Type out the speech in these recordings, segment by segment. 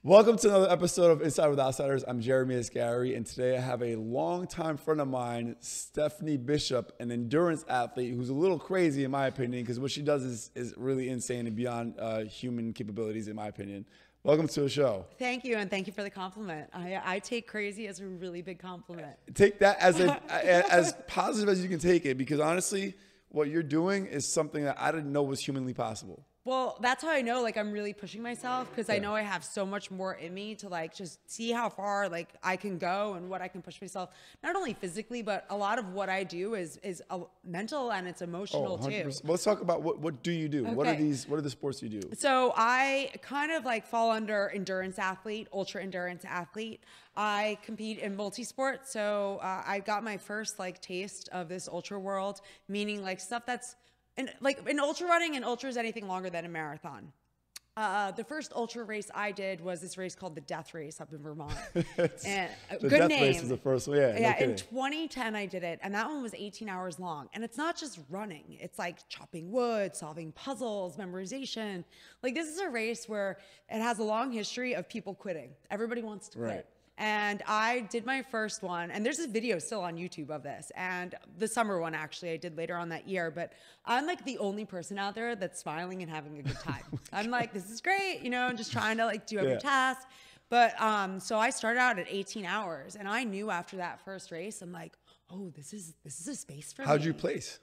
Welcome to another episode of Inside with Outsiders. I'm Jeremy Asgari, and today I have a longtime friend of mine, Stefanie Bishop, an endurance athlete who's a little crazy in my opinion, because what she does is really insane and beyond human capabilities in my opinion. Welcome to the show. Thank you, and thank you for the compliment. I take crazy as a really big compliment. Take that as as positive as you can take it, because honestly, what you're doing is something that I didn't know was humanly possible. Well, that's how I know, like, I'm really pushing myself because I know I have so much more in me to, like, just see how far, like, I can go and what I can push myself, not only physically, but a lot of what I do is mental and it's emotional, too. Well, let's talk about what do you do? Okay. What are the sports you do? So I kind of, like, fall under endurance athlete, ultra endurance athlete. I compete in multi-sport, so I got my first, like, taste of this ultra world, meaning, like, stuff that's and like in ultra running, and ultra is anything longer than a marathon. The first ultra race I did was this race called the Death Race up in Vermont. And The good Death name. Race was the first one. Yeah, Yeah, no in kidding. 2010 I did it, and that one was 18 hours long. And it's not just running; it's like chopping wood, solving puzzles, memorization. Like, this is a race where it has a long history of people quitting. Everybody wants to quit. Right. And I did my first one, and there's a video still on YouTube of this, and the summer one actually I did later on that year, but I'm like the only person out there that's smiling and having a good time. I'm like, this is great, you know, just trying to like do every task. But so I started out at 18 hours, and I knew after that first race, I'm like, oh, this is a space for me. How'd you place?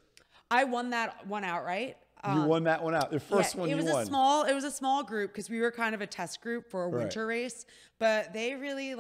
I won that one outright. You won that one out. The first one you won. It was a small group because we were kind of a test group for a winter race, but they really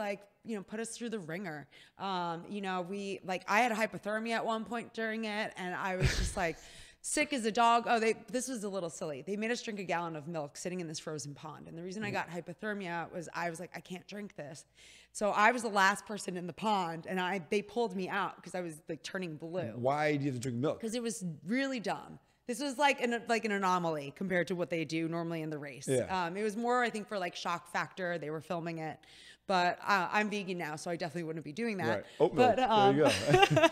put us through the ringer. I had hypothermia at one point during it, and I was just like sick as a dog. This was a little silly. They made us drink a gallon of milk sitting in this frozen pond. And the reason I got hypothermia was I was like, I can't drink this. So I was the last person in the pond, and they pulled me out because I was like turning blue. Why do you have to drink milk? Because it was really dumb. This was like an anomaly compared to what they do normally in the race. Yeah. It was more, I think, for like shock factor. They were filming it, but I'm vegan now, so I definitely wouldn't be doing that. Right. Oat milk. There you go.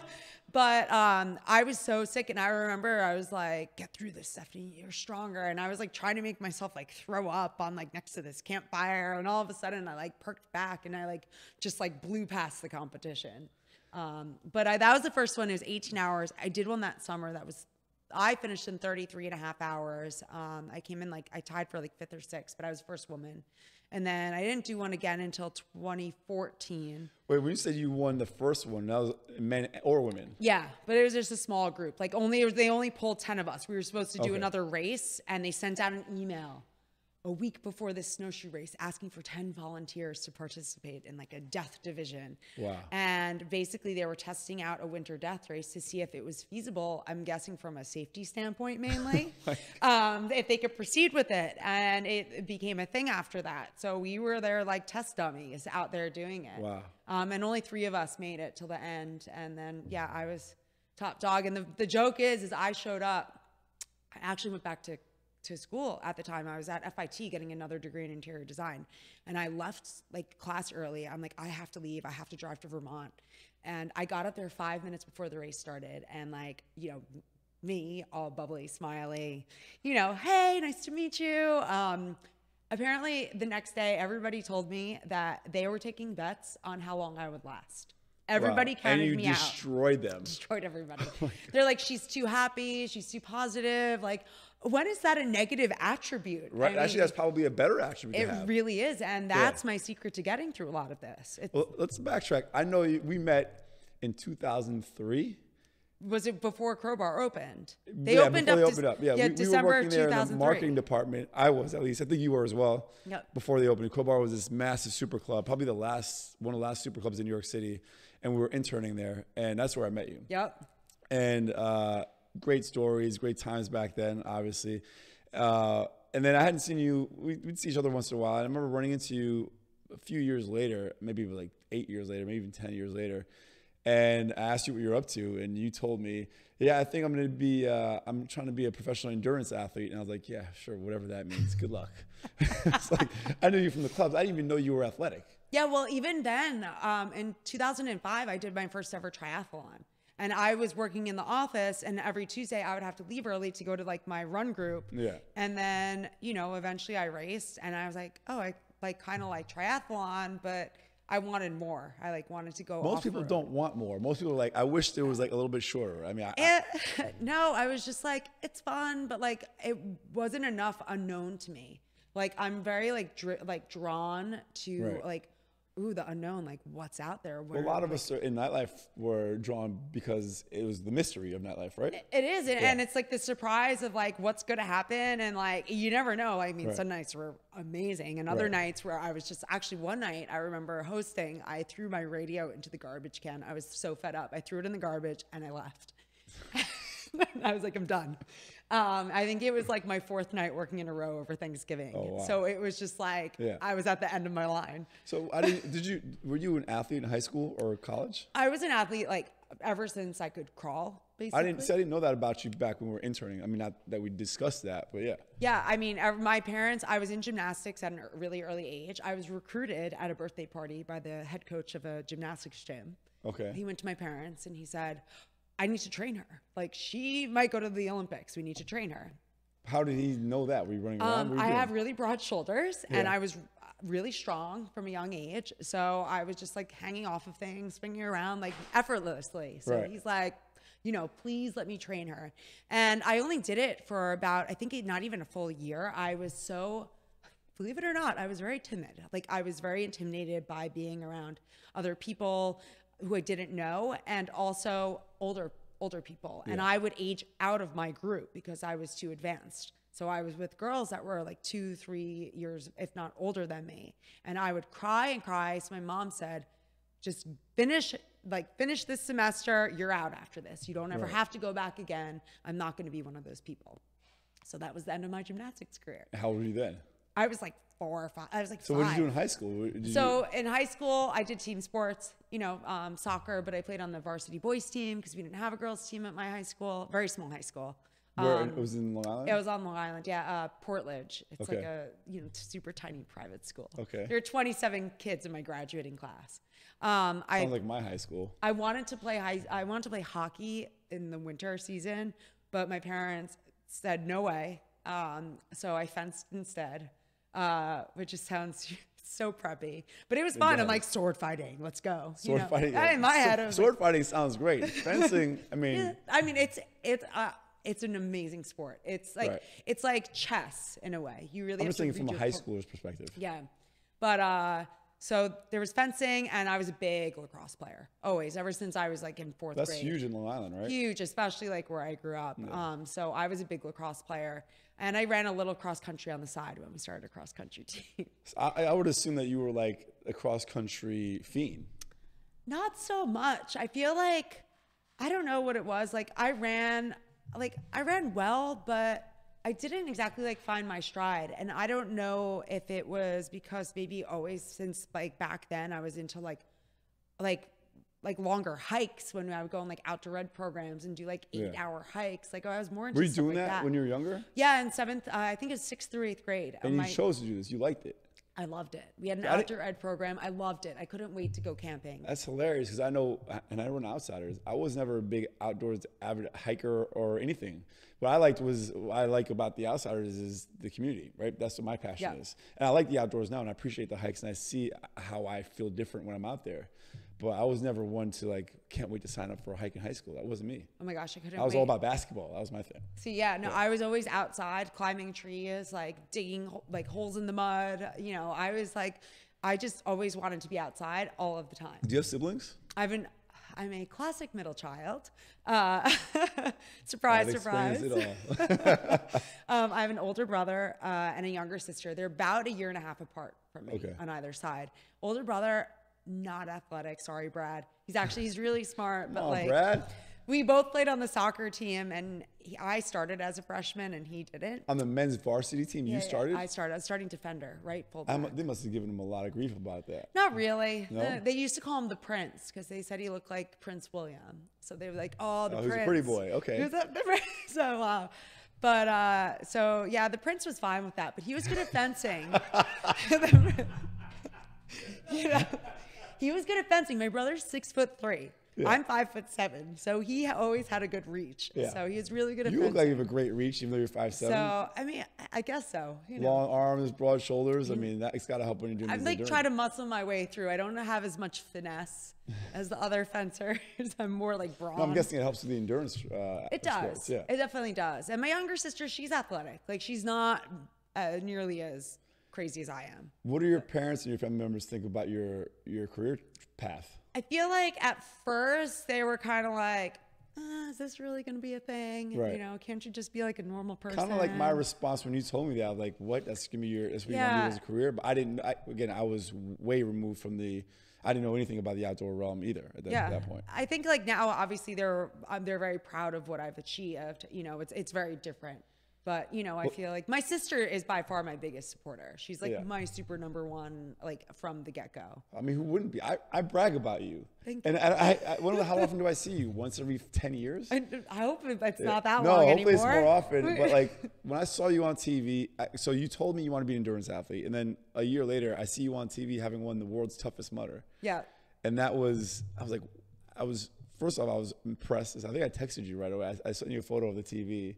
But I was so sick, and I remember I was like, "Get through this, Stephanie. You're stronger." And I was like trying to make myself like throw up on like next to this campfire, and all of a sudden I like perked back, and I like just like blew past the competition. But that was the first one. It was 18 hours. I did one that summer. I finished in 33 and a half hours. I came in I tied for like 5th or 6th, but I was the first woman. And then I didn't do one again until 2014. Wait, when you said you won the first one, that was men or women? Yeah, but it was just a small group. Like they only pulled 10 of us. We were supposed to do another race, and they sent out an email a week before this snowshoe race asking for 10 volunteers to participate in like a death division. Wow. And basically they were testing out a winter death race to see if it was feasible, I'm guessing from a safety standpoint mainly, if they could proceed with it. And it became a thing after that. So we were there like test dummies out there doing it. Wow. And only 3 of us made it till the end. And then, yeah, I was top dog. And the joke is I showed up. I actually went back to school at the time. I was at FIT getting another degree in interior design, and I left like class early. I'm like, I have to leave. I have to drive to Vermont. And I got up there 5 minutes before the race started, and like, you know, me all bubbly, smiley, you know, hey, nice to meet you. Apparently the next day, everybody told me that they were taking bets on how long I would last. Everybody counted me out. And you destroyed them. Destroyed everybody. They're like, she's too happy. She's too positive. Like, when is that a negative attribute? Right. I mean, actually, that's probably a better attribute to have. It really is. And that's my secret to getting through a lot of this. Well, let's backtrack. I know we met in 2003. Was it before Crowbar opened? They opened up. Yeah, we December were working there in the 2003. marketing department. I was, at least. I think you were as well. Yep. Before they opened, Crowbar was this massive super club, probably one of the last super clubs in New York City, and we were interning there, and that's where I met you. Yep. And great stories, great times back then, obviously. And then I hadn't seen you. We'd see each other once in a while. I remember running into you a few years later, maybe like 8 years later, maybe even 10 years later. And I asked you what you're up to, and you told me, yeah, I think I'm going to be, I'm trying to be a professional endurance athlete. And I was like, yeah, sure, whatever that means. Good luck. It's like, I knew you from the clubs. I didn't even know you were athletic. Yeah, well, even then, in 2005, I did my first ever triathlon. And I was working in the office, and every Tuesday I would have to leave early to go to like my run group. Yeah. And then, you know, eventually I raced, and I was like, oh, like kind of like triathlon, but I wanted more. I like wanted to go. Most people don't want more. Most people are like, I wish there was like a little bit shorter. I mean, no, I was just like, it's fun, but like it wasn't enough unknown to me. Like I'm very like drawn to like, ooh, the unknown, like what's out there. A lot of us in nightlife were drawn because it was the mystery of nightlife, right? It is, and it's like the surprise of like what's going to happen, and like you never know. I mean, some nights were amazing, and other nights where I was just actually one night I remember hosting. I threw my radio into the garbage can. I was so fed up. I threw it in the garbage and I left. I was like, I'm done. I think it was like my 4th night working in a row over Thanksgiving. Oh, wow. So it was just like, I was at the end of my line. So were you an athlete in high school or college? I was an athlete like ever since I could crawl, basically. I didn't know that about you back when we were interning. I mean, not that we discussed that, but yeah. Yeah, I mean, my parents, I was in gymnastics at a really early age. I was recruited at a birthday party by the head coach of a gymnastics gym. Okay. He went to my parents and he said, I need to train her. Like, she might go to the Olympics. We need to train her. How did he know that? Were you running around? I have really broad shoulders and I was really strong from a young age. So I was just like hanging off of things, swinging around like effortlessly. So he's like, you know, please let me train her. And I only did it for about, I think not even a full year. I was so, believe it or not, I was very timid. Like I was very intimidated by being around other people who I didn't know, and also older people. And I would age out of my group because I was too advanced. So I was with girls that were like 2-3 years, if not older than me. And I would cry and cry. So my mom said, just finish this semester. You're out after this. You don't ever have to go back again. I'm not going to be one of those people. So that was the end of my gymnastics career. How old were you then? I was like 4 or 5. I was like 5. So what did you do in high school? In high school, I did team sports, you know, soccer, but I played on the varsity boys team because we didn't have a girls team at my high school, very small high school. Where it was in Long Island? It was on Long Island, Portledge. It's like a super tiny private school. Okay. There are 27 kids in my graduating class. Sounds like my high school. I wanted to play hockey in the winter season, but my parents said no way. So I fenced instead, which just sounds so preppy, but it was fun. I'm like, sword fighting, let's go. Sword fighting. In my head, sword fighting sounds great. Fencing, I mean, it's an amazing sport. It's like it's like chess in a way. You really. I'm just thinking from a high schooler's perspective. Yeah, but so there was fencing, and I was a big lacrosse player always, ever since I was like in 4th grade. That's huge in Long Island, right? Huge, especially like where I grew up. Yeah. So I was a big lacrosse player, and I ran a little cross country on the side when we started a cross country team. I would assume that you were like a cross country fiend. Not so much. I feel like, I don't know what it was. Like I ran well, but I didn't exactly like find my stride. And I don't know if it was because maybe always since like back then I was into like longer hikes when I would go on like outdoor ed programs and do like 8-hour hikes. Like I was more into Were you doing like that when you were younger? Yeah, in 7th, I think it was 6th through 8th grade. And you chose to do this. You liked it. I loved it. We had an outdoor ed program. I loved it. I couldn't wait to go camping. That's hilarious because I know, and I run Outsiders. I was never a big outdoors avid hiker or anything. What I like about the Outsiders is the community, right? That's what my passion is. And I like the outdoors now, and I appreciate the hikes, and I see how I feel different when I'm out there. But I was never one to like, can't wait to sign up for a hike in high school. That wasn't me. Oh my gosh, I couldn't I was all about basketball. That was my thing. See, I was always outside climbing trees, like digging like holes in the mud. You know, I just always wanted to be outside all of the time. Do you have siblings? I'm a classic middle child. Surprise, that surprise. Explains it all. I have an older brother and a younger sister. They're about 1.5 years apart from me on either side. Older brother, not athletic. Sorry, Brad. He's really smart, but Brad. We both played on the soccer team, and I started as a freshman, and he didn't. On the men's varsity team, you started? I started. I was starting defender, right? Fullback. They must have given him a lot of grief about that. Not really. No? They used to call him the Prince because they said he looked like Prince William. So they were like, "Oh, the Prince." He was a pretty boy. Okay. He was the Prince. So, the Prince was fine with that, but he was good at fencing. You know, he was good at fencing. My brother's 6'3". Yeah. I'm 5'7", so he always had a good reach. Yeah. So he was really good at You look like fencing. you have a great reach, even though you're 5'7". So I mean, I guess so. You know. Long arms, broad shoulders. I mean, that's got to help when you're doing I'm these like endurance. try to muscle my way through. I don't have as much finesse as the other fencers. I'm more like brawn. No, I'm guessing it helps with the endurance. It does. Sports, yeah. It definitely does. And my younger sister, she's athletic. Like she's not nearly as crazy as I am. What do your parents and your family members think about your career path? I feel like at first they were kind of like, is this really going to be a thing? Right. You know, can't you just be like a normal person? Kind of like my response when you told me that. I was like, what? That's gonna be that's what you want to do as a career. But I didn't. I was way removed from I didn't know anything about the outdoor realm either at that point. I think like now, obviously they're very proud of what I've achieved. You know, it's very different. But, you know, I feel like my sister is by far my biggest supporter. She's like my super number one, like from the get-go. I mean, who wouldn't be? I brag about you. Thank you. And I wonder how often do I see you? Once every 10 years? I hope it's not that no, long hopefully anymore. it's more often. But like when I saw you on TV, so you told me you want to be an endurance athlete. And then a year later, I see you on TV having won the world's toughest mudder. Yeah. And first off, I was impressed. I think I texted you right away. I sent you a photo of the TV.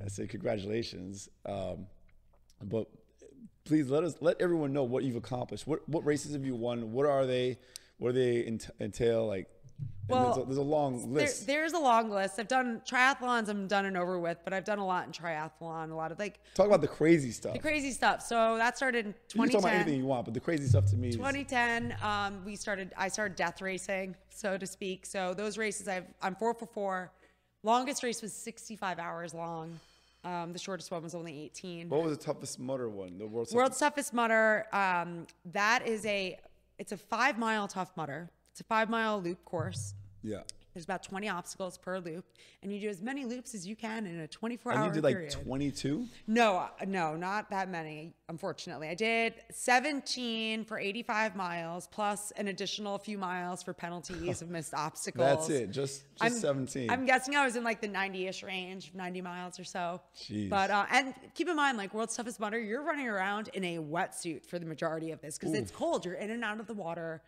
I said, congratulations. But please let everyone know what you've accomplished. What races have you won? What are they? What do they entail? Like, well, there's a long list. There's a long list. I've done triathlons. I'm done and over with, but I've done a lot in triathlon. A lot of like talk about the crazy stuff. The crazy stuff. So that started in 2010. You can talk about anything you want, but the crazy stuff to me. 2010. I started death racing, so to speak. So those races, I'm 4 for 4. Longest race was 65 hours long. The shortest one was only 18. What was the toughest mudder one? The world's toughest mudder. It's a 5-mile tough mudder. It's a 5-mile loop course. Yeah. There's about 20 obstacles per loop, and you do as many loops as you can in a 24-hour period. And you did like 22? No, not that many, unfortunately. I did 17 for 85 miles, plus an additional few miles for penalties of missed obstacles. That's it, just 17. I'm guessing I was in like the 90-ish range, 90 miles or so. Jeez. But, and keep in mind, like World's Toughest Mudder, you're running around in a wetsuit for the majority of this, because it's cold. You're in and out of the water.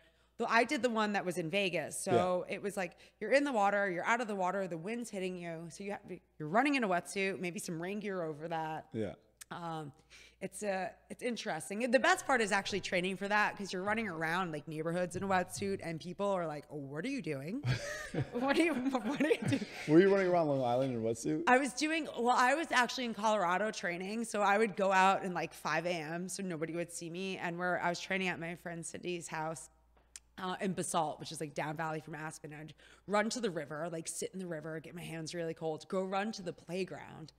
I did the one that was in Vegas. So it was like, you're in the water, you're out of the water, the wind's hitting you. So you're running in a wetsuit, maybe some rain gear over that. Yeah. It's interesting. The best part is actually training for that, because you're running around like neighborhoods in a wetsuit and people are like, oh, what are you doing? what are you doing? Were you running around Long Island in a wetsuit? I was actually in Colorado training. So I would go out in like 5 a.m. so nobody would see me. And I was training at my friend Cindy's house. In Basalt, which is like down valley from Aspen. I'd run to the river, like sit in the river, get my hands really cold, go run to the playground,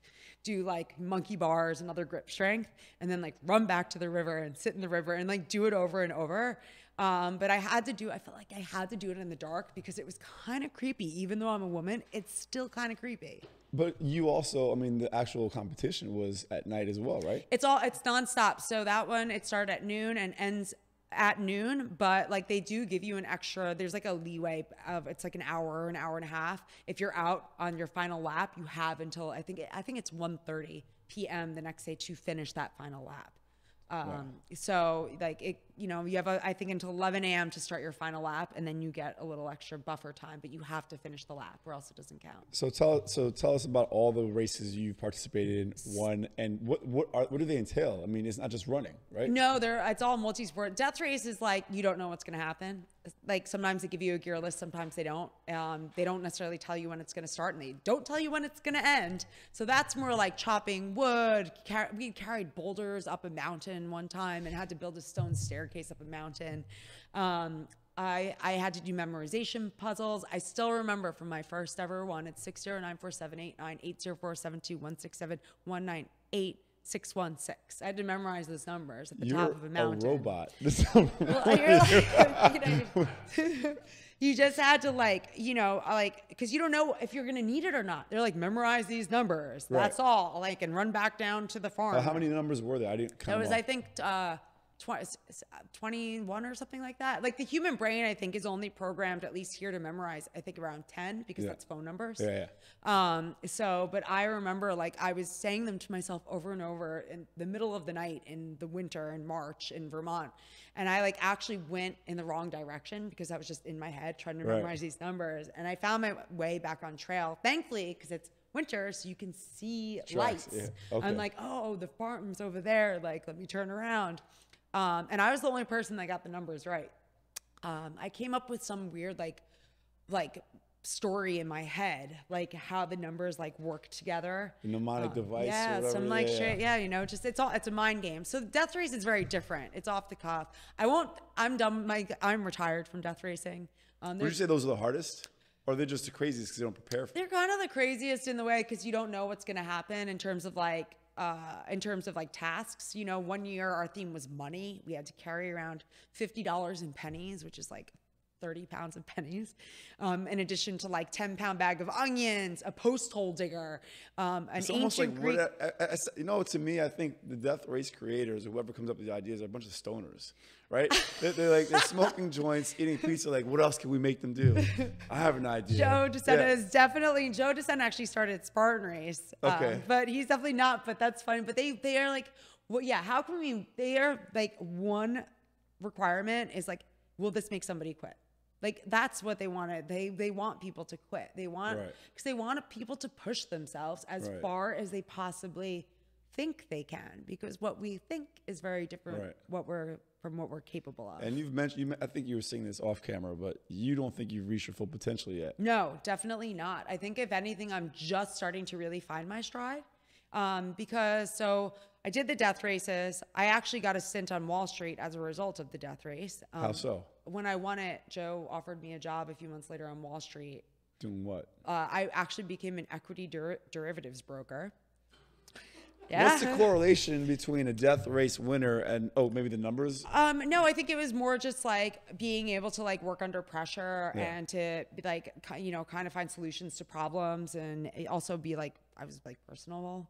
do like monkey bars and other grip strength, and then like run back to the river and sit in the river and like do it over and over. But I felt like I had to do it in the dark, because it was kind of creepy. Even though I'm a woman, it's still kind of creepy. But you also, I mean, the actual competition was at night as well, right? It's nonstop. So that one, it started at noon and ends at noon, but like they do give you an extra, there's like a leeway of, it's like an hour or an hour and a half. If you're out on your final lap, you have until I think it's 1:30 p.m. the next day to finish that final lap. Wow. So like you have I think until 11 a.m. to start your final lap, and then you get a little extra buffer time, but you have to finish the lap or else it doesn't count. So tell us about all the races you've participated in, won, and what do they entail? I mean, it's not just running, right? No, it's all multi-sport. Death race is like, you don't know what's going to happen. Like sometimes they give you a gear list, sometimes they don't. They don't necessarily tell you when it's going to start, and they don't tell you when it's going to end. So that's more like chopping wood. We carried boulders up a mountain one time and had to build a stone staircase up a mountain. I had to do memorization puzzles. I still remember from my first ever one. It's 60947898047167198 616. I had to memorize those numbers at the top of a mountain. You're a robot. You just had to because you don't know if you're going to need it or not. They're like, memorize these numbers. That's all. And run back down to the farm. How many numbers were there? I didn't count. There was, I think, 21 or something like that. Like the human brain, I think, is only programmed, at least here, to memorize, I think, around 10, because that's phone numbers. But I remember, like, I was saying them to myself over and over in the middle of the night in the winter in March in Vermont. And I, like, actually went in the wrong direction because I was just in my head trying to memorize these numbers. And I found my way back on trail, thankfully, because it's winter, so you can see lights. I'm like, oh, the farm's over there. Like, let me turn around. And I was the only person that got the numbers right. I came up with some weird, like story in my head, like how the numbers like work together. The mnemonic device. Yeah, or whatever. some like shit. Yeah, you know, just it's a mind game. So death race is very different. It's off the cuff. I'm done. I'm retired from death racing. Would you say those are the hardest? Or they're just the craziest because they don't prepare for it? They're kind of the craziest in the way because you don't know what's going to happen in terms of like tasks. You know, one year our theme was money. We had to carry around $50 in pennies, which is like 30 pounds of pennies, in addition to like 10-pound bag of onions, a post hole digger, an it's ancient almost Greek. like you know, to me, I think the death race creators, whoever comes up with the ideas, are a bunch of stoners, right? they're smoking joints, eating pizza. Like, what else can we make them do? I have an idea. Joe DeSena is definitely, Joe DeSena actually started Spartan Race, but he's definitely not, but that's fine. But they are like, well, yeah, how can they are like, one requirement is like, will this make somebody quit? Like, that's what they wanted. They want people to quit. They want, because they want people to push themselves as far as they possibly think they can, because what we think is very different from what we're capable of. And you've mentioned, I think you were saying this off camera, but you don't think you've reached your full potential yet. No, definitely not. I think if anything, I'm just starting to really find my stride. Because so I did the death races. I actually got a stint on Wall Street as a result of the death race. How so? When I won it, Joe offered me a job a few months later on Wall Street. Doing what? I actually became an equity derivatives broker. Yeah. What's the correlation between a death race winner and, maybe the numbers? No, I think it was more just like being able to like work under pressure and to be like, you know, kind of find solutions to problems, and also be like, I was like personable.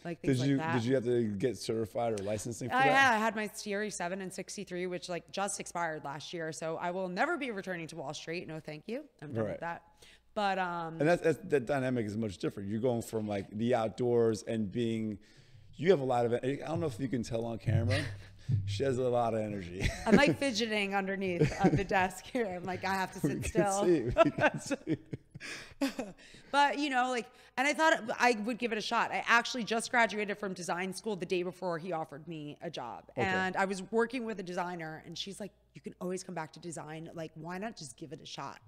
Like things like that. Did you have to get certified or licensing for that? Yeah, I had my Series 7 and 63, which like just expired last year. So I will never be returning to Wall Street. No, thank you. I'm done with that. But and that dynamic is much different. You're going from like the outdoors and being, you have a lot of, I don't know if you can tell on camera, she has a lot of energy. I'm like fidgeting underneath the desk here. I'm like, I have to sit still. We can see. But, you know, like, and I thought I would give it a shot. I actually just graduated from design school the day before he offered me a job. And I was working with a designer, and she's like, you can always come back to design. Like, why not just give it a shot?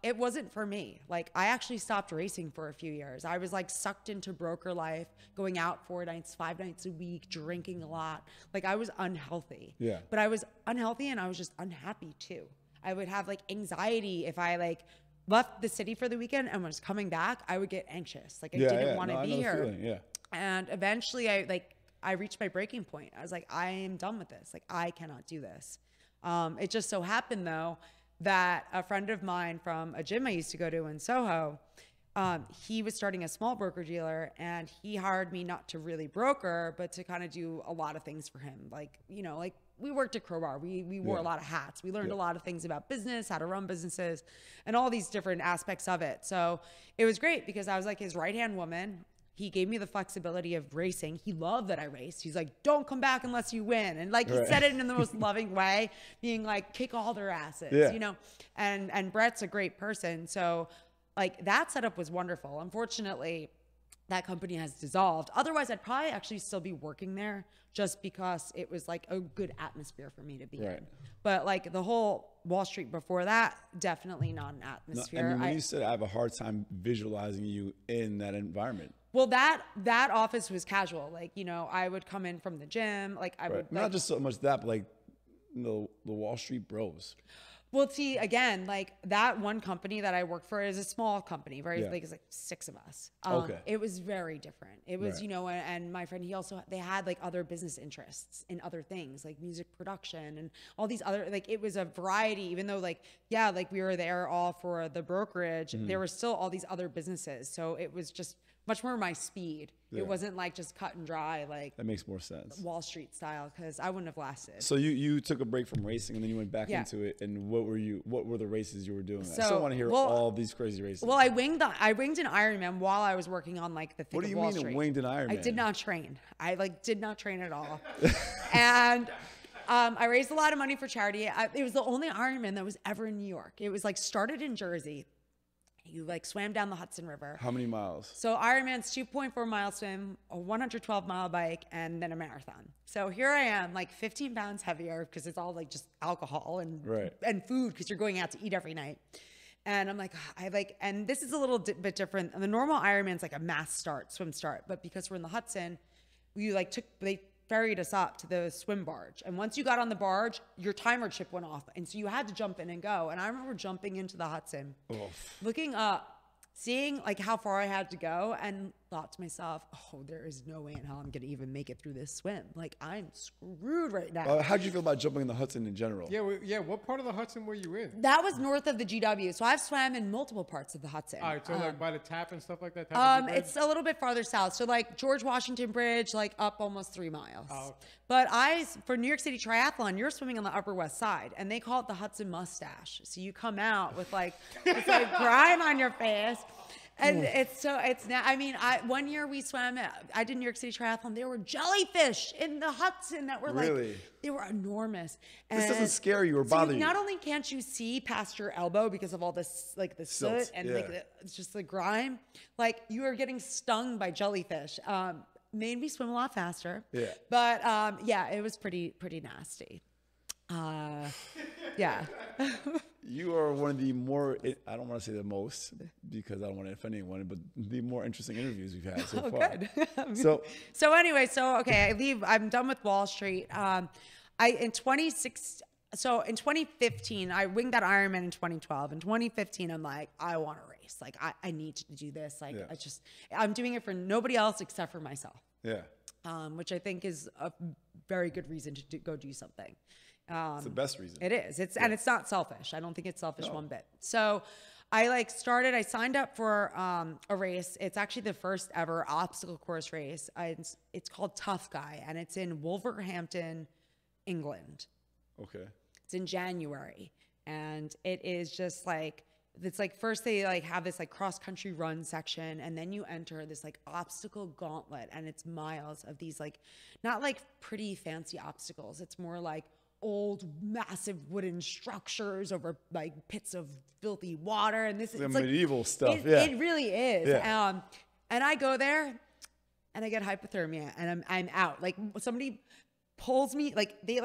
It wasn't for me. Like, I actually stopped racing for a few years. I was like sucked into broker life, going out 4 nights, 5 nights a week, drinking a lot. Like, I was unhealthy. Yeah. But I was unhealthy, and I was just unhappy too. I would have like anxiety if I like left the city for the weekend and was coming back. I would get anxious. Like, I didn't want to be here. And eventually I reached my breaking point. I was like, I am done with this. Like, I cannot do this. It just so happened though that a friend of mine from a gym I used to go to in Soho, he was starting a small broker dealer, and he hired me not to really broker, but to kind of do a lot of things for him. Like, you know, like we worked at Crowbar. We wore a lot of hats. We learned a lot of things about business, how to run businesses, and all these different aspects of it. So it was great because I was like his right-hand woman. He gave me the flexibility of racing. He loved that I raced. He's like, don't come back unless you win. And like, he said it in the most loving way, being like, kick all their asses, you know? And Brett's a great person. So like, that setup was wonderful. Unfortunately, that company has dissolved. Otherwise, I'd probably actually still be working there, just because it was like a good atmosphere for me to be in. But like the whole Wall Street before that, definitely not an atmosphere. No, I mean, when you said I have a hard time visualizing you in that environment. Well, that office was casual. Like, you know, I would come in from the gym. Like, I would not just so much that, but like the Wall Street bros. Well, see, again, like that one company that I work for is a small company, very like it's like 6 of us. It was very different. It was, you know, and my friend, they had like other business interests in other things, like music production and all these other, like it was a variety, even though like, like we were there all for the brokerage, there were still all these other businesses. So it was just much more my speed. Yeah. It wasn't like just cut and dry, like That makes more sense. Wall Street style, because I wouldn't have lasted. So you took a break from racing and then you went back into it. And what were the races you were doing? So, I still want to hear all these crazy races. Well, I winged an Ironman while I was working on like the thing. What do you mean winged an Ironman? I did not train. I did not train at all. And I raised a lot of money for charity. It was the only Ironman that was ever in New York. It was like started in Jersey. You like swam down the Hudson River. How many miles? So Ironman's 2.4 mile swim, a 112 mile bike, and then a marathon. So here I am, like 15 pounds heavier because it's all like just alcohol and food because you're going out to eat every night. And I'm like, and this is a little bit different. The normal Ironman's like a mass start, swim start, but because we're in the Hudson, they ferried us up to the swim barge. And once you got on the barge, your timer chip went off. And so you had to jump in and go. And I remember jumping into the Hudson, looking up, seeing like how far I had to go, and thought to myself, oh, there is no way in hell I'm going to even make it through this swim. Like, I'm screwed right now. How'd you feel about jumping in the Hudson in general? Yeah, what part of the Hudson were you in? That was north of the GW. So I've swam in multiple parts of the Hudson. All right, so like by the tap and stuff like that? It's a little bit farther south. So like George Washington Bridge, like up almost 3 miles. Oh, okay. But for New York City Triathlon, you're swimming on the Upper West Side, and they call it the Hudson mustache. So you come out with like, it's like grime on your face. And one year we swam, I did New York City Triathlon. There were jellyfish in the Hudson that were they were enormous. And this doesn't scare you or bother you. Not only can't you see past your elbow because of all this, like the soot and it's just the grime, like you are getting stung by jellyfish. Made me swim a lot faster. Yeah. But it was pretty nasty. Yeah. You are one of the more, I don't want to say the most because I don't want to offend anyone, but the more interesting interviews we've had so far. Good. So anyway, I'm done with Wall Street. In 2015, I winged that Ironman in 2012. In 2015, I'm like, I want to race. Like, I need to do this. Like, I'm doing it for nobody else except for myself. Yeah. Which I think is a very good reason to go do something. It's the best reason. It is. And it's not selfish. I don't think it's selfish one bit. So I signed up for a race. It's actually the first ever obstacle course race. It's called Tough Guy, and it's in Wolverhampton, England. Okay. It's in January. And it is just like, it's like first they have this cross country run section, and then you enter this obstacle gauntlet, and it's miles of these not pretty fancy obstacles. It's more like old massive wooden structures over pits of filthy water, and this is medieval stuff. It really is. Yeah. And I go there and I get hypothermia, and I'm out. Somebody pulls me, they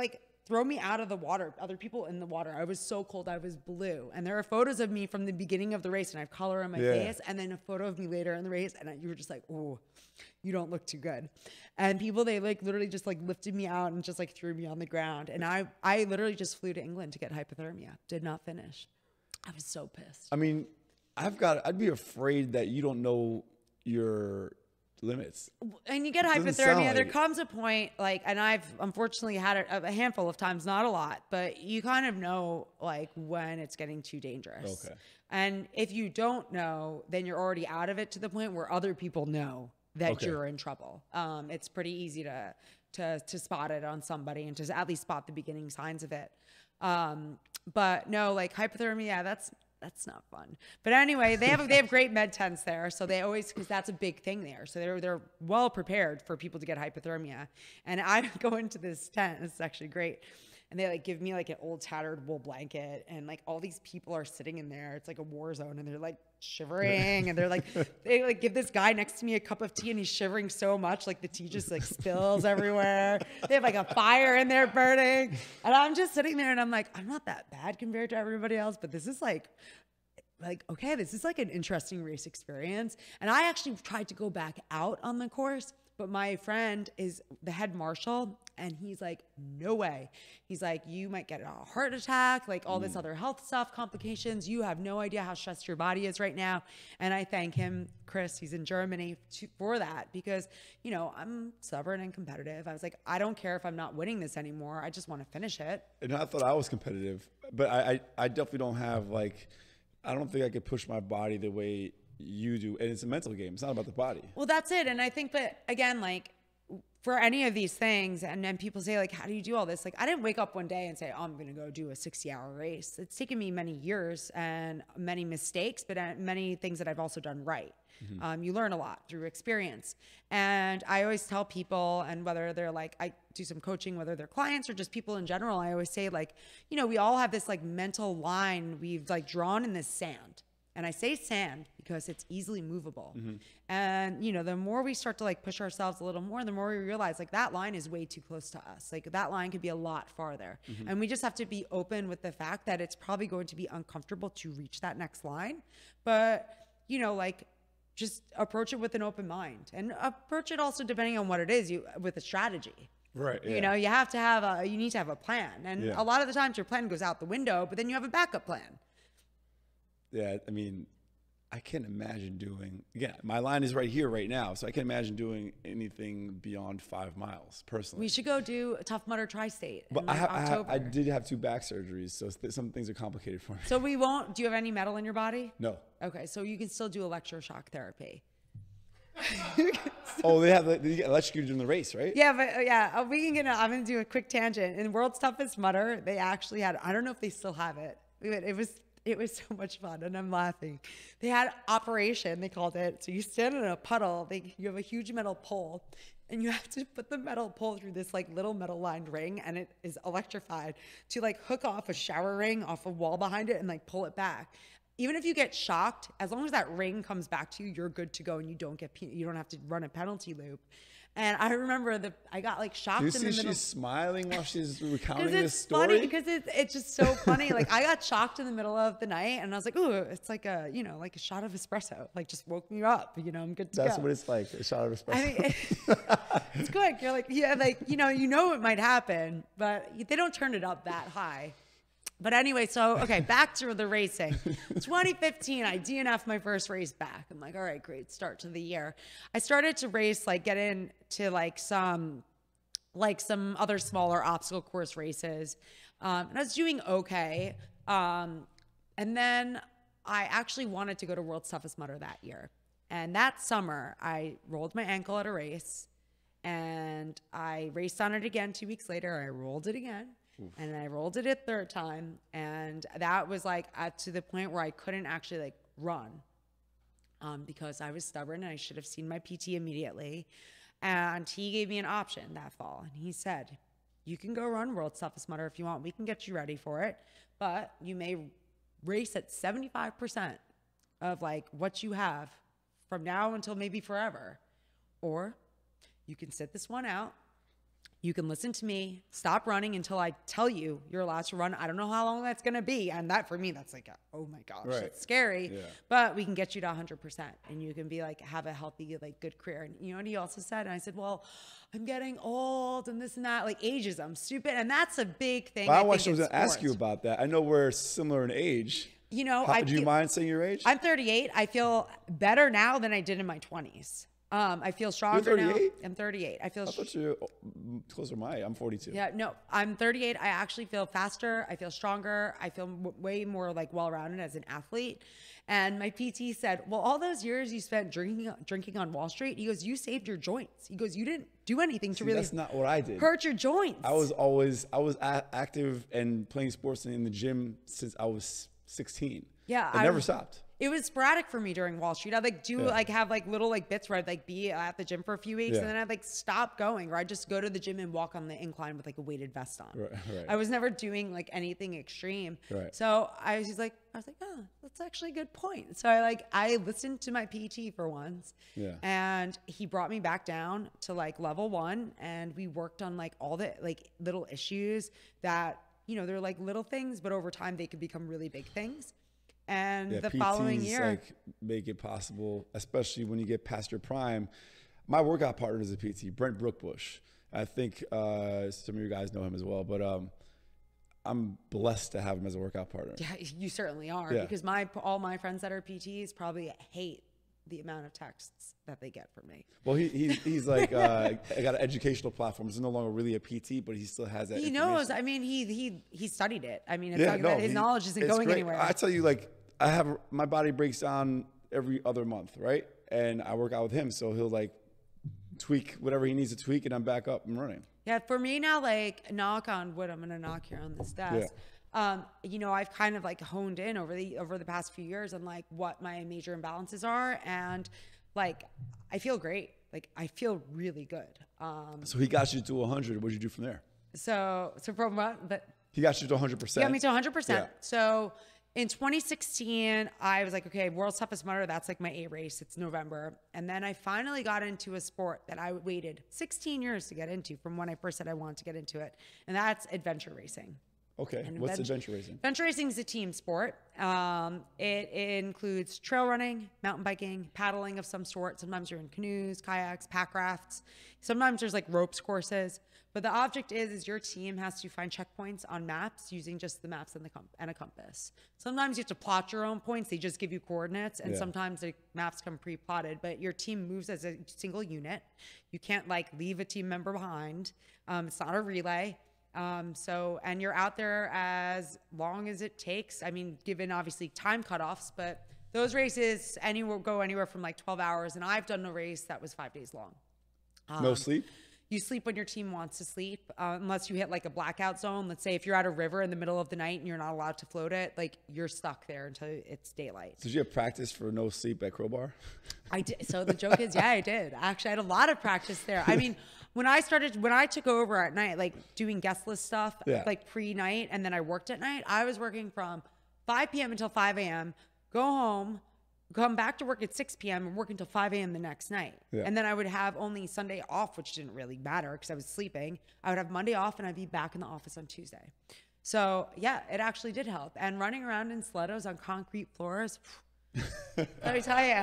throw me out of the water, other people in the water. I was so cold, I was blue. And there are photos of me from the beginning of the race, and I have color on my face, and then a photo of me later in the race, and you were just like, oh, you don't look too good. And people, they literally just lifted me out and just threw me on the ground. And I literally just flew to England to get hypothermia. Did not finish. I was so pissed. I mean, I'd be afraid that you don't know your limits. And you get hypothermia, there comes a point, and I've unfortunately had it a handful of times, not a lot, but you kind of know when it's getting too dangerous. Okay. And if you don't know, then you're already out of it to the point where other people know that you're in trouble. It's pretty easy to spot it on somebody and to at least spot the beginning signs of it. But no, hypothermia, that's not fun. But anyway, they have great med tents there, so they always, because that's a big thing there. So they're well prepared for people to get hypothermia. And I go into this tent, it's actually great. And they give me an old tattered wool blanket, and all these people are sitting in there. It's like a war zone, and they're shivering, and they give this guy next to me a cup of tea, and he's shivering so much the tea just spills everywhere. They have a fire in there burning, and I'm just sitting there, and I'm like, I'm not that bad compared to everybody else, but this is okay, this is an interesting race experience. And I actually tried to go back out on the course, but my friend is the head marshal, and he's like, no way. He's like, you might get a heart attack, all this other health stuff, complications. You have no idea how stressed your body is right now. And I thank him, Chris, he's in Germany, for that, because, I'm stubborn and competitive. I was like, I don't care if I'm not winning this anymore. I just want to finish it. And I thought I was competitive, but I definitely don't have I don't think I could push my body the way you do, and it's a mental game. It's not about the body. Well, that's it. And I think that, again, like, for any of these things, and then people say, like, how do you do all this? Like, I didn't wake up one day and say, oh, I'm going to go do a 60-hour race. It's taken me many years and many mistakes, but many things that I've also done right. You learn a lot through experience. And I always tell people, and whether they're like, I do some coaching, whether they're clients or just people in general, I always say, like, you know, we all have this like mental line we've like drawn in this sand. And I say sand because it's easily movable. And, you know, the more we start to like push ourselves a little more, the more we realize like that line is way too close to us. Like that line could be a lot farther. And we just have to be open with the fact that it's probably going to be uncomfortable to reach that next line. But, you know, like, just approach it with an open mind, and approach it also depending on what it is, with a strategy. Right. Yeah. You know, you need to have a plan. And a lot of the times your plan goes out the window, but then you have a backup plan. Yeah. I mean, I can't imagine doing, again, my line is right here, right now. So I can't imagine doing anything beyond 5 miles personally. We should go do a Tough Mudder Tri-State But in October. I did have 2 back surgeries, so some things are complicated for me. So we won't, do you have any metal in your body? No. Okay. So you can still do electroshock therapy. Oh, they get electrocuted in the race, right? Yeah, but we can get. I'm gonna do a quick tangent. In World's Toughest Mudder, they actually had. I don't know if they still have it. It was so much fun, and I'm laughing. They had Operation. They called it. So you stand in a puddle. You have a huge metal pole, and you have to put the metal pole through this like little metal lined ring, and it is electrified to like hook off a shower ring off a wall behind it and like pull it back. Even if you get shocked, as long as that ring comes back to you, you're good to go, and you don't have to run a penalty loop. And I remember I got like shocked in the middle. She's smiling while she's recounting this story? Funny because it's just so funny. Like I got shocked in the middle of the night, and I was like, "Ooh, it's like a like a shot of espresso. Like just woke me up. You know, I'm good to go." That's what it's like, a shot of espresso. I mean, it's quick. You're like, yeah, like you know it might happen, but they don't turn it up that high. But anyway, so, okay, back to the racing. 2015, I DNF'd my first race back. I'm like, all right, great start to the year. I started to race, like get into like some other smaller obstacle course races. And I was doing okay. And then I actually wanted to go to World's Toughest Mudder that year. And that summer, I rolled my ankle at a race. And I raced on it again 2 weeks later. I rolled it again. Oof. And I rolled it a third time, and that was like to the point where I couldn't actually like run because I was stubborn, and I should have seen my PT immediately. And he gave me an option that fall, and he said, you can go run World's Toughest Mudder if you want. We can get you ready for it, but you may race at 75% of like what you have from now until maybe forever, or you can sit this one out. You can listen to me, stop running until I tell you you're allowed to run. I don't know how long that's going to be. And that, for me, that's like, oh my gosh, right. It's scary. Yeah. But we can get you to 100%. And you can be like, have a healthy, like good career. And you know what he also said? And I said, well, I'm getting old and this and that, like ageism, stupid. And that's a big thing. Well, I was going to ask you about that. I know we're similar in age. You know, do you mind saying your age? I'm 38. I feel better now than I did in my 20s. I feel stronger now. I'm 38. I thought you were closer to my age. I'm 42. Yeah, no, I'm 38. I actually feel faster. I feel stronger. I feel way more like well-rounded as an athlete. And my PT said, well, all those years you spent drinking on Wall Street, he goes, you saved your joints. He goes, you didn't do anything to really that's not what I did. Hurt your joints. I was active and playing sports in the gym since I was 16. Yeah. I never stopped. It was sporadic for me during Wall Street. I'd like have like little like bits where I'd like be at the gym for a few weeks, and then I'd like stop going, or I'd just go to the gym and walk on the incline with like a weighted vest on. Right. I was never doing like anything extreme. Right. So I was like, oh, that's actually a good point. So I listened to my PT for once. Yeah. And he brought me back down to like level 1, and we worked on like all the like little issues that, you know, they're like little things, but over time they could become really big things. And the PTs, following year, like, make it possible, especially when you get past your prime. My workout partner is a PT, Brent Brookbush. I think some of you guys know him as well, but I'm blessed to have him as a workout partner. Yeah, you certainly are, because all my friends that are PTs probably hate the amount of texts that they get from me. Well, he's like I got an educational platform. He's no longer really a PT, but he still has that. He knows. I mean, he studied it. I mean, it's his knowledge isn't going great. anywhere. I tell you, like, my body breaks down every other month, right? And I work out with him, so he'll like tweak whatever he needs to tweak, and I'm back up and running. Yeah, for me now, like, knock on wood, I'm gonna knock here on this desk. You know, I've kind of like honed in over the past few years on like what my major imbalances are, and like I feel great. Like I feel really good. So he got you to 100. What did you do from there? So from what? But He got you to 100%. he got me to 100%. Yeah. So in 2016, I was like, okay, World's Toughest Mudder, that's like my A race. It's November. And then I finally got into a sport that I waited 16 years to get into from when I first said I wanted to get into it. And that's adventure racing. Okay. And What's adventure racing? Adventure racing is a team sport. It includes trail running, mountain biking, paddling of some sort. Sometimes you're in canoes, kayaks, pack rafts. Sometimes there's like ropes courses. But the object is your team has to find checkpoints on maps using just the maps and a compass. Sometimes you have to plot your own points. They just give you coordinates. And sometimes the maps come pre-plotted. But your team moves as a single unit. You can't like leave a team member behind. It's not a relay. And you're out there as long as it takes. I mean, given obviously time cutoffs, but those races go anywhere from like 12 hours. And I've done a race that was 5 days long. No sleep? You sleep when your team wants to sleep, unless you hit like a blackout zone. Let's say if you're at a river in the middle of the night and you're not allowed to float it, like you're stuck there until it's daylight. Did you have practice for no sleep at Crowbar? I did. So the joke is, yeah, I did. Actually, I had a lot of practice there. I mean, when I took over at night, like doing guest list stuff, like pre-night, and then I worked at night, I was working from 5 p.m. until 5 a.m., go home, come back to work at 6 p.m. and work until 5 a.m. the next night. Yeah. And then I would have only Sunday off, which didn't really matter because I was sleeping. I would have Monday off and I'd be back in the office on Tuesday. So yeah, it actually did help. And running around in stilettos on concrete floors, let me tell you,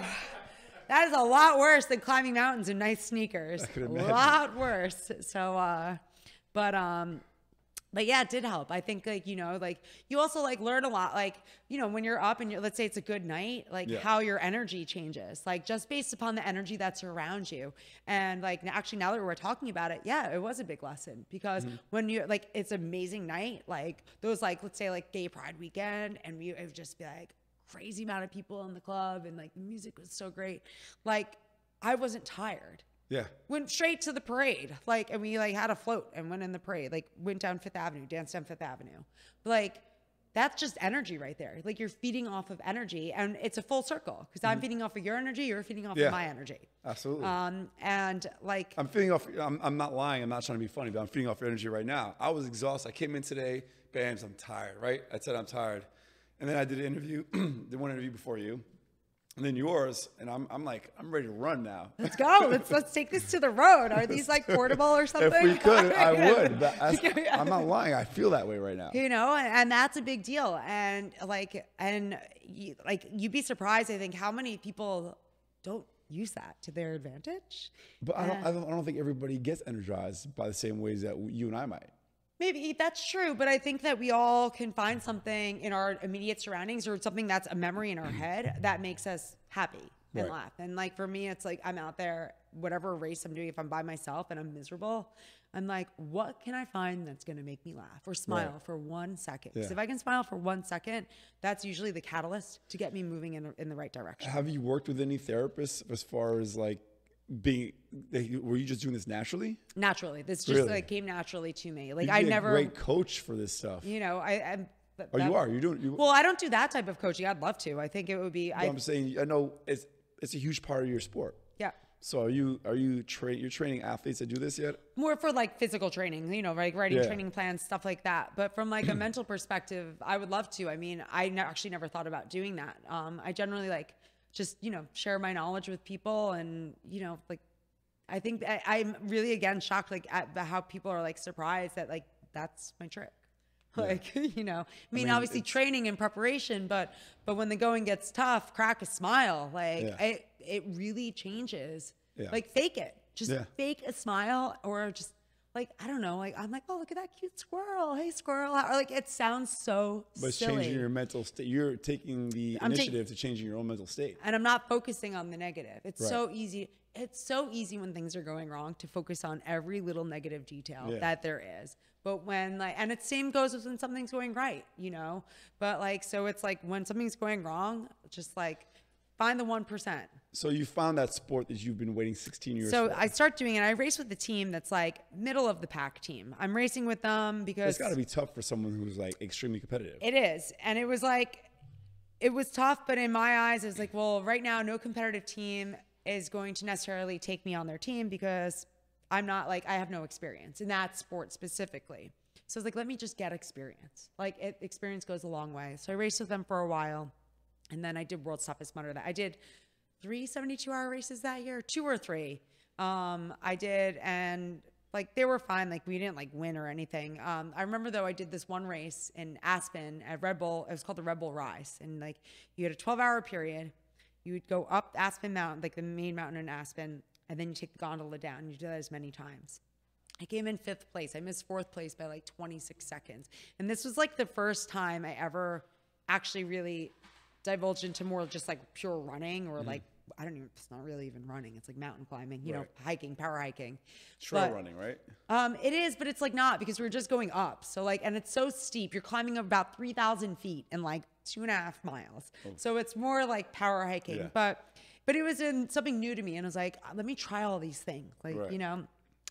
that is a lot worse than climbing mountains in nice sneakers. A lot worse. So, but yeah, it did help. I think like, you know, like you also like learn a lot, like, you know, when you're up and let's say it's a good night, like how your energy changes, like just based upon the energy that's around you. And like, actually now that we're talking about it, yeah, it was a big lesson because when you're like, it's amazing night, like those, like, let's say like gay pride weekend and it would just be like crazy amount of people in the club and like the music was so great. Like I wasn't tired. Yeah. Went straight to the parade. Like, and we like had a float and went in the parade, like went down Fifth Avenue, danced down Fifth Avenue. Like, that's just energy right there. Like you're feeding off of energy and it's a full circle because I'm feeding off of your energy. You're feeding off of my energy. Absolutely. And like, I'm feeding off, I'm not lying. I'm not trying to be funny, but I'm feeding off your energy right now. I was exhausted. I came in today, bams, I'm tired, right? I said, I'm tired. And then I did an interview, did one interview before you. And then yours, and I'm like, I'm ready to run now. Let's go. Let's take this to the road. Are these like portable or something? If we could, I would. But I'm not lying. I feel that way right now. You know, and that's a big deal. And you'd be surprised, I think, how many people don't use that to their advantage. But I don't think everybody gets energized by the same ways that you and I might. Maybe that's true, but I think that we all can find something in our immediate surroundings or something that's a memory in our head that makes us happy and laugh. And like for me, it's like I'm out there, whatever race I'm doing, if I'm by myself and I'm miserable, I'm like, what can I find that's going to make me laugh or smile for 1 second? Because if I can smile for 1 second, that's usually the catalyst to get me moving in the right direction. Have you worked with any therapists as far as like were you just doing this naturally? Naturally. This just like came naturally to me. Like You'd be a great coach for this stuff. You know, Well, I don't do that type of coaching. I'd love to. I think it would be. I'm saying, I know it's a huge part of your sport. Yeah. So you're training athletes that do this yet? More for like physical training, you know, like writing training plans, stuff like that. But from like a mental perspective, I would love to. I mean, actually never thought about doing that. I generally like just, you know, share my knowledge with people and, you know, like, I think I'm really, again, shocked, like at how people are like surprised that like, that's my trick. Like, you know, I mean obviously training and preparation, but when the going gets tough, crack a smile. Like it really changes. Like fake it, just fake a smile or just like, I don't know, like I'm like, oh, look at that cute squirrel. Hey, squirrel. Or like, it sounds so But it's silly. changing your mental state. You're taking the initiative to changing your own mental state. And I'm not focusing on the negative. It's so easy. It's so easy when things are going wrong to focus on every little negative detail that there is. But when like, and it same goes when something's going right, you know? But like, so it's like when something's going wrong, just like find the 1%. So you found that sport that you've been waiting 16 years So for. I start doing it. I race with the team that's like middle of the pack team. I'm racing with them because It's got to be tough for someone who's like extremely competitive. it is. And it was like, it was tough, but in my eyes, it was like, well, right now, no competitive team is going to necessarily take me on their team because I'm not like, I have no experience in that sport specifically. So I was like, let me just get experience. Like experience goes a long way. So I raced with them for a while. And then I did World's Toughest Mudder. I did 3 72-hour races that year, 2 or 3. I did, and like they were fine. Like we didn't like win or anything. I remember though I did this one race in Aspen at Red Bull. It was called the Red Bull Rise, and like you had a 12-hour period. You would go up Aspen Mountain, like the main mountain in Aspen, and then you take the gondola down. You do that as many times. I came in 5th place. I missed 4th place by like 26 seconds. And this was like the first time I ever actually really divulged into more just like pure running or like, I don't even, it's not really even running. It's like mountain climbing, you know, hiking, power hiking. Trail running, right? It is, but it's like not because we're just going up. So like, and it's so steep. You're climbing up about 3,000 feet in like 2.5 miles. Oh. So it's more like power hiking, but it was something new to me. And I was like, let me try all these things. Like, you know,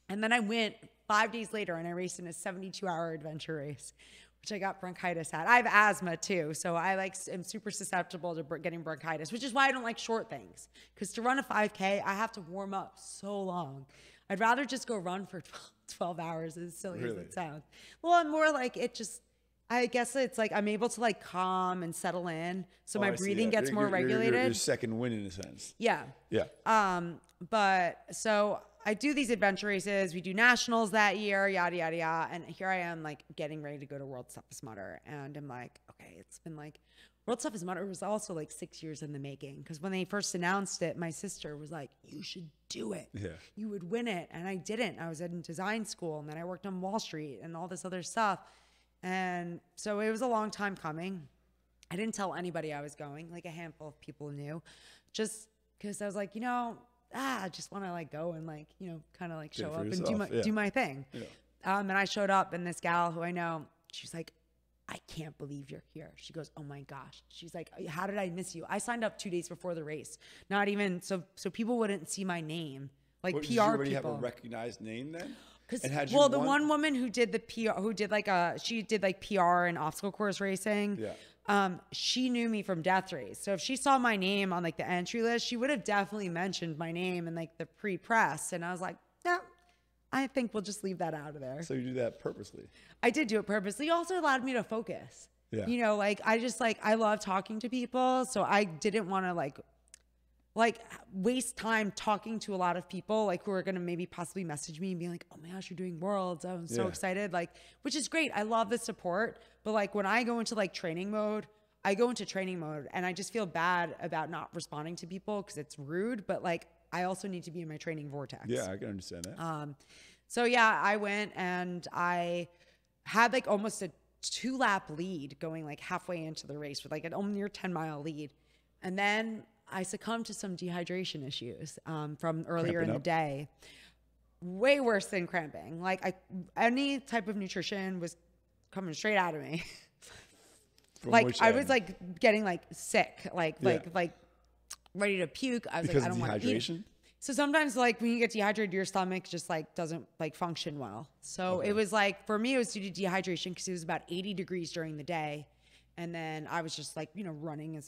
and then I went 5 days later and I raced in a 72-hour adventure race, which I got bronchitis at. I have asthma too, so I like am super susceptible to getting bronchitis, which is why I don't like short things. Because to run a 5K, I have to warm up so long. I'd rather just go run for 12 hours, as silly as it sounds. Well, I'm more like it just, I guess it's like I'm able to like calm and settle in, so my breathing gets more regulated. You're second wind in a sense. Yeah. Yeah. But so I do these adventure races. We do nationals that year, yada, yada, yada. And here I am like getting ready to go to World's Toughest Mudder. And I'm like, okay, it's been like, World's Toughest Mudder was also like 6 years in the making. Because when they first announced it, my sister was like, you should do it. Yeah. You would win it. And I didn't. I was in design school and then I worked on Wall Street and all this other stuff. And so it was a long time coming. I didn't tell anybody I was going. Like a handful of people knew. Just because I was like, you know, I just want to like go and like, you know, kind of like show up and do my thing. Yeah. And I showed up and this gal who I know, she's like, I can't believe you're here. She goes, oh my gosh. She's like, how did I miss you? I signed up 2 days before the race. Not even, so people wouldn't see my name. Like PR people. Did you already have a recognized name then? Well, the one woman who did the PR, who did like she did like PR and obstacle course racing. Yeah. She knew me from Death Race. So if she saw my name on like the entry list, she would have definitely mentioned my name in like the pre-press. And I was like, no, I think we'll just leave that out of there. So you do that purposely? I did do it purposely. It also allowed me to focus. Yeah. You know, like I just like, I love talking to people. So I didn't want to like waste time talking to a lot of people like who are going to maybe possibly message me and be like, oh my gosh, you're doing Worlds. I'm so excited. Like, which is great. I love the support. But like when I go into like training mode, I go into training mode and I just feel bad about not responding to people because it's rude. But like, I also need to be in my training vortex. Yeah, I can understand that. So yeah, I went and I had like almost a 2-lap lead going like halfway into the race with like an near 10-mile lead. And then I succumbed to some dehydration issues from earlier in the day. Way worse than cramping. Like any type of nutrition was coming straight out of me. Like I was like getting like sick, like ready to puke. I was because like, I don't want to eat. So sometimes like when you get dehydrated, your stomach just like doesn't like function well. So it was like, for me, it was due to dehydration because it was about 80 degrees during the day. And then I was just like, you know, running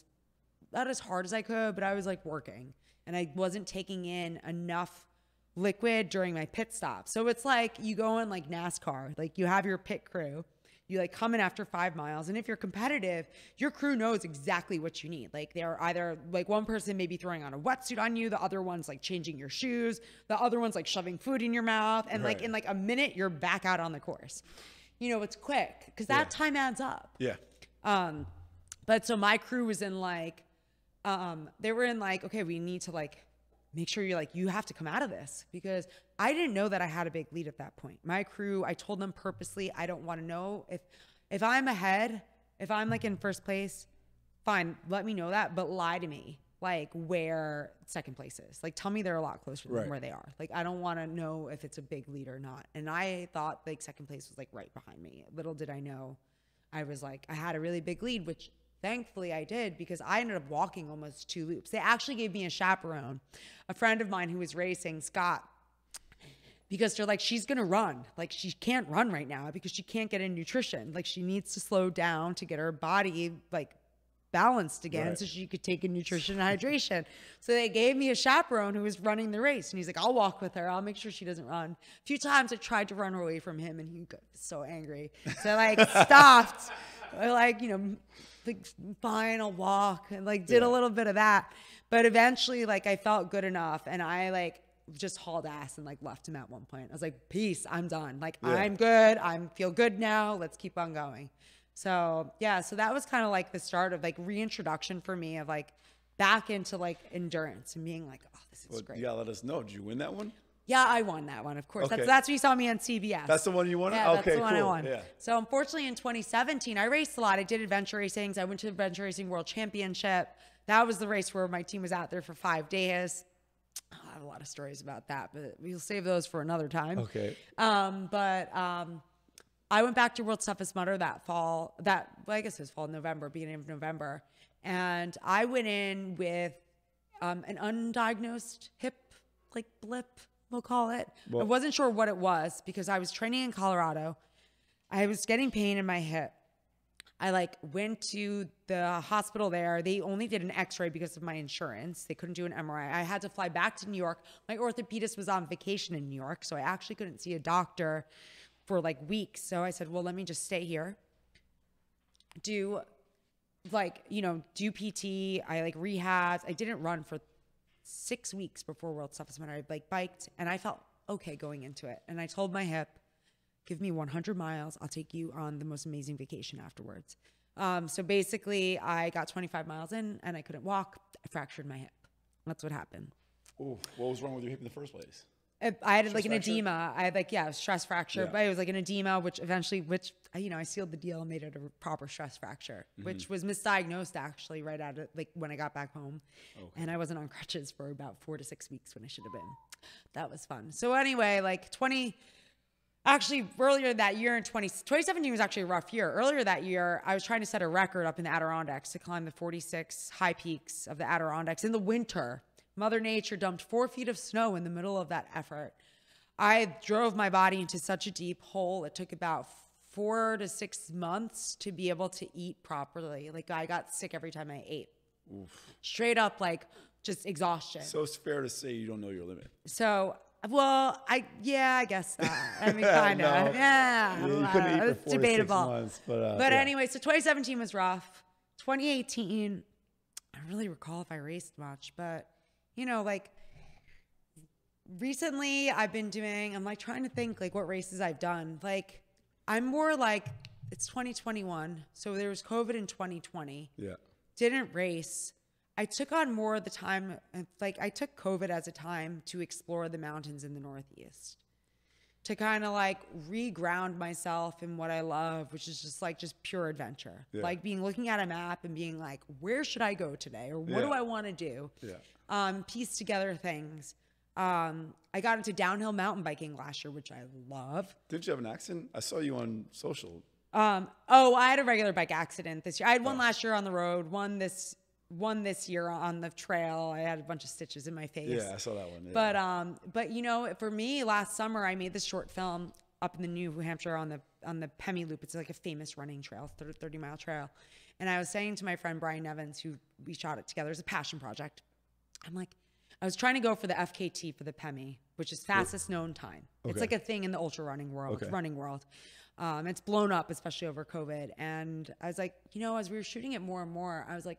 not as hard as I could, but I was like working and I wasn't taking in enough liquid during my pit stop. So it's like you go in like NASCAR, like you have your pit crew, you like come in after 5 miles. And if you're competitive, your crew knows exactly what you need. Like they're either like one person maybe throwing on a wetsuit on you. The other one's like changing your shoes. The other one's like shoving food in your mouth. And like in like a minute, you're back out on the course. You know, it's quick because that time adds up. Yeah. But so my crew was in like, they were in like, okay, we need to like make sure you're like, you have to come out of this, because I didn't know that I had a big lead at that point. My crew, I told them purposely, I don't want to know if I'm ahead, if I'm like in first place, fine, let me know that, but lie to me like where second place is. Like tell me they're a lot closer than where they are. Like I don't want to know if it's a big lead or not. And I thought like second place was like right behind me. Little did I know I was like, I had a really big lead, which thankfully I did, because I ended up walking almost 2 loops. They actually gave me a chaperone, a friend of mine who was racing, Scott, because they're like, she's going to run. Like, she can't run right now because she can't get in nutrition. Like, she needs to slow down to get her body, like, balanced again, so she could take in nutrition and hydration. So they gave me a chaperone who was running the race, and he's like, I'll walk with her. I'll make sure she doesn't run. A few times I tried to run away from him, and he got so angry. So I, like, stopped. I, like, you know, like, fine, I'll walk, and, like, did a little bit of that. But eventually, like, I felt good enough, and I, like, just hauled ass and, like, left him at one point. I was like, peace, I'm done. Like, I'm good. I feel good now. Let's keep on going. So yeah, so that was kind of like the start of, like, reintroduction for me of, like, back into, like, endurance and being like, oh, this is great. You gotta let us know. Did you win that one? Yeah, I won that one, of course. Okay. That's what you saw me on CBS. That's the one you won? Yeah, okay, that's the one I cool. won. Yeah. So unfortunately in 2017, I raced a lot. I did adventure racing. I went to the Adventure Racing World Championship. That was the race where my team was out there for 5 days. I have a lot of stories about that, but we'll save those for another time. Okay. I went back to World's Toughest Mudder that fall, well, I guess it was fall, November, beginning of November. And I went in with an undiagnosed hip, like, blip, we'll call it. Well, I wasn't sure what it was because I was training in Colorado. I was getting pain in my hip. I, like, went to the hospital there. They only did an x-ray because of my insurance. They couldn't do an MRI. I had to fly back to New York. My orthopedist was on vacation in New York, so I actually couldn't see a doctor for, like, weeks. So I said, well, let me just stay here, do, like, you know, do PT. I, like, rehabs. I didn't run for 6 weeks before World's Toughest Mudder. I, like, biked, and I felt okay going into it. And I told my hip, give me 100 miles. I'll take you on the most amazing vacation afterwards. So basically, I got 25 miles in, and I couldn't walk. I fractured my hip. That's what happened. Ooh, what was wrong with your hip in the first place? I had, like, an edema. I had, like, stress fracture, but it was like an edema, which you know, I sealed the deal and made it a proper stress fracture, which was misdiagnosed actually right out of, like, when I got back home. And I wasn't on crutches for about 4 to 6 weeks when I should have been. That was fun. So anyway, like, earlier that year in 2017 was actually a rough year. Earlier that year, I was trying to set a record up in the Adirondacks to climb the 46 high peaks of the Adirondacks in the winter. Mother Nature dumped 4 feet of snow in the middle of that effort. I drove my body into such a deep hole. It took about 4 to 6 months to be able to eat properly. Like, I got sick every time I ate. Oof. Straight up, like, just exhaustion. So it's fair to say you don't know your limit. So, well, I guess that. I mean, kind of. Yeah. You couldn't eat for 4 it's to 6 debatable. months. But yeah. Anyway, so 2017 was rough. 2018, I don't really recall if I raced much, but, you know, like, recently I'm, like, trying to think, like, what races I've done. Like, I'm more like, it's 2021. So there was COVID in 2020. Yeah. Didn't race. I took on more of the time, like, I took COVID as a time to explore the mountains in the Northeast, to kind of, like, reground myself in what I love, which is just pure adventure. Yeah. Like, looking at a map and being like, where should I go today? Or what do I want to do? Yeah. Piece together things. I got into downhill mountain biking last year, which I love. Didn't you have an accident? I saw you on social. I had a regular bike accident this year. I had one last year on the road, one this year on the trail. I had a bunch of stitches in my face. Yeah, I saw that one. Yeah. But you know, for me, last summer I made this short film up in the New Hampshire on the Pemmy Loop. It's like a famous running trail, 30-mile trail. And I was saying to my friend Brian Evans, who we shot it together, it's a passion project. I'm like, I was trying to go for the FKT for the Pemmy, which is fastest known time. Okay. It's like a thing in the ultra running world, running world. It's blown up, especially over COVID. And I was like, you know, as we were shooting it more and more, I was like,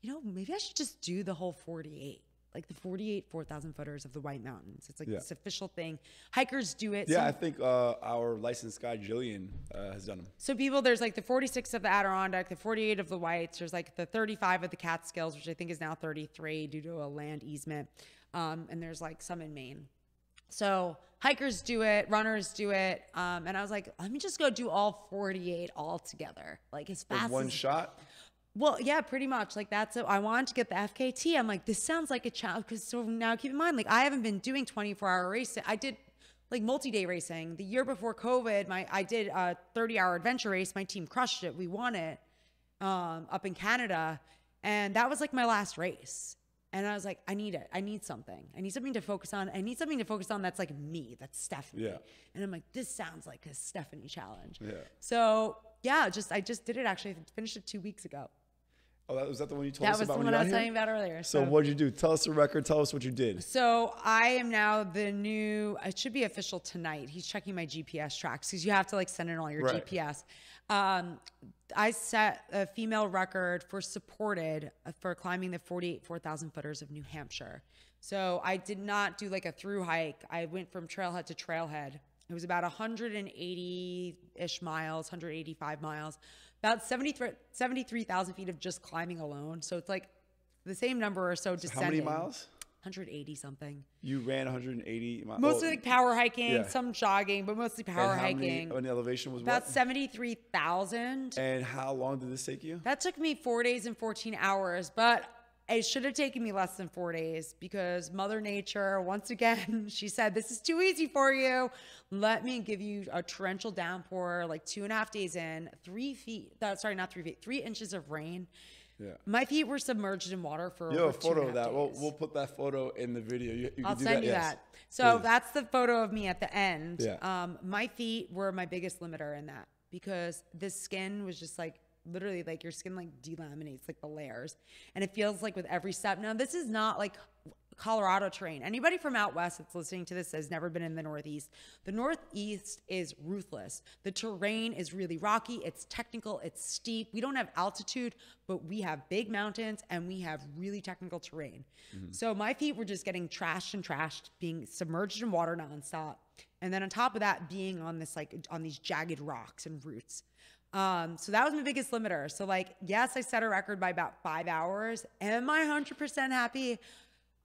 you know, maybe I should just do the whole 48, like the 48 4,000 footers of the White Mountains. It's like this official thing. Hikers do it. Yeah, I think our licensed guy, Jillian, has done them. So there's like the 46 of the Adirondack, the 48 of the Whites. There's like the 35 of the Catskills, which I think is now 33 due to a land easement. And there's like some in Maine. So hikers do it, runners do it. And I was like, let me just go do all 48 all together. Like as fast as one shot? Well, yeah, pretty much. Like that's it. I wanted to get the FKT. I'm like, this sounds like a challenge. Because so now keep in mind, like I haven't been doing 24-hour racing. I did like multi-day racing. The year before COVID, I did a 30-hour adventure race. My team crushed it. We won it. up in Canada. And that was like my last race. And I was like, I need it. I need something. I need something to focus on. I need something to focus on that's like me, that's Stefanie. Yeah. And I'm like, this sounds like a Stefanie challenge. Yeah. So yeah, I just did it actually. I finished it 2 weeks ago. Oh, was that the one you told That us was about the when one you I got was here? telling you about earlier. So what'd you do? Tell us the record. Tell us what you did. So I am now the new, it should be official tonight. He's checking my GPS tracks because you have to like send in all your Right. GPS. I set a female record for supported for climbing the 48 4,000 footers of New Hampshire. So I did not do like a through hike. I went from trailhead to trailhead. It was about 180-ish miles, 185 miles, about 73,000 feet of just climbing alone. So it's like the same number or so descending. How many miles? 180 something. You ran 180 miles. Mostly like power hiking, yeah. some jogging, but mostly power hiking. And the elevation was About what? 73,000. And how long did this take you? That took me 4 days and 14 hours, but it should have taken me less than 4 days because Mother Nature, once again, she said, this is too easy for you. Let me give you a torrential downpour, like 2.5 days in, 3 feet, sorry, not 3 feet, 3 inches of rain. Yeah. My feet were submerged in water for You have over a photo 2.5 of that. days. We'll put that photo in the video. You I'll can do send you yes. that. So Please. that's the photo of me at the end. Yeah. My feet were my biggest limiter in that because the skin was just like literally like your skin like delaminates like the layers, and it feels like with every step. Now this is not like Colorado terrain. Anybody from out west that's listening to this has never been in the Northeast. The Northeast is ruthless. The terrain is really rocky. It's technical. It's steep. We don't have altitude, but we have big mountains and we have really technical terrain. So my feet were just getting trashed and trashed, being submerged in water nonstop. And then on top of that, being on this like on these jagged rocks and roots. So that was my biggest limiter. So like, yes, I set a record by about 5 hours. Am I 100% happy?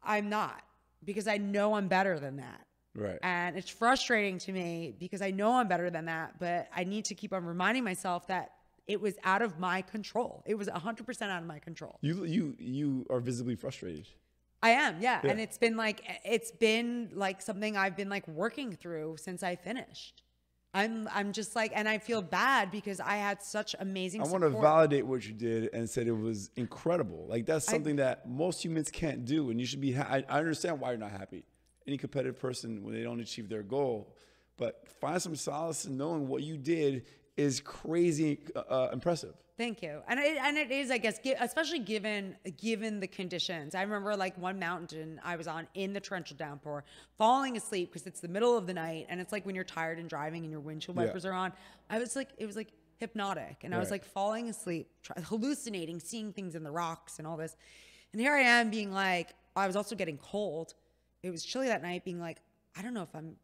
I'm not, because I know I'm better than that. Right. And it's frustrating to me because I know I'm better than that, but I need to keep on reminding myself that it was out of my control. It was 100% out of my control. You are visibly frustrated. I am, yeah. Yeah. And it's been like something I've been like working through since I finished. I'm just like, and I feel bad because I had such amazing I support. want to validate what you did and said it was incredible. Like that's something that most humans can't do, and you should be. I understand why you're not happy. Any competitive person when they don't achieve their goal, but find some solace in knowing what you did is crazy impressive. Thank you. And it is, I guess, especially given the conditions. I remember like one mountain I was on in the torrential downpour, falling asleep because it's the middle of the night. And it's like when you're tired and driving and your windshield wipers are on. I was like, it was like hypnotic. And I was like falling asleep, hallucinating, seeing things in the rocks and all this. And here I am being like, I was also getting cold. It was chilly that night, being like, I don't know if I'm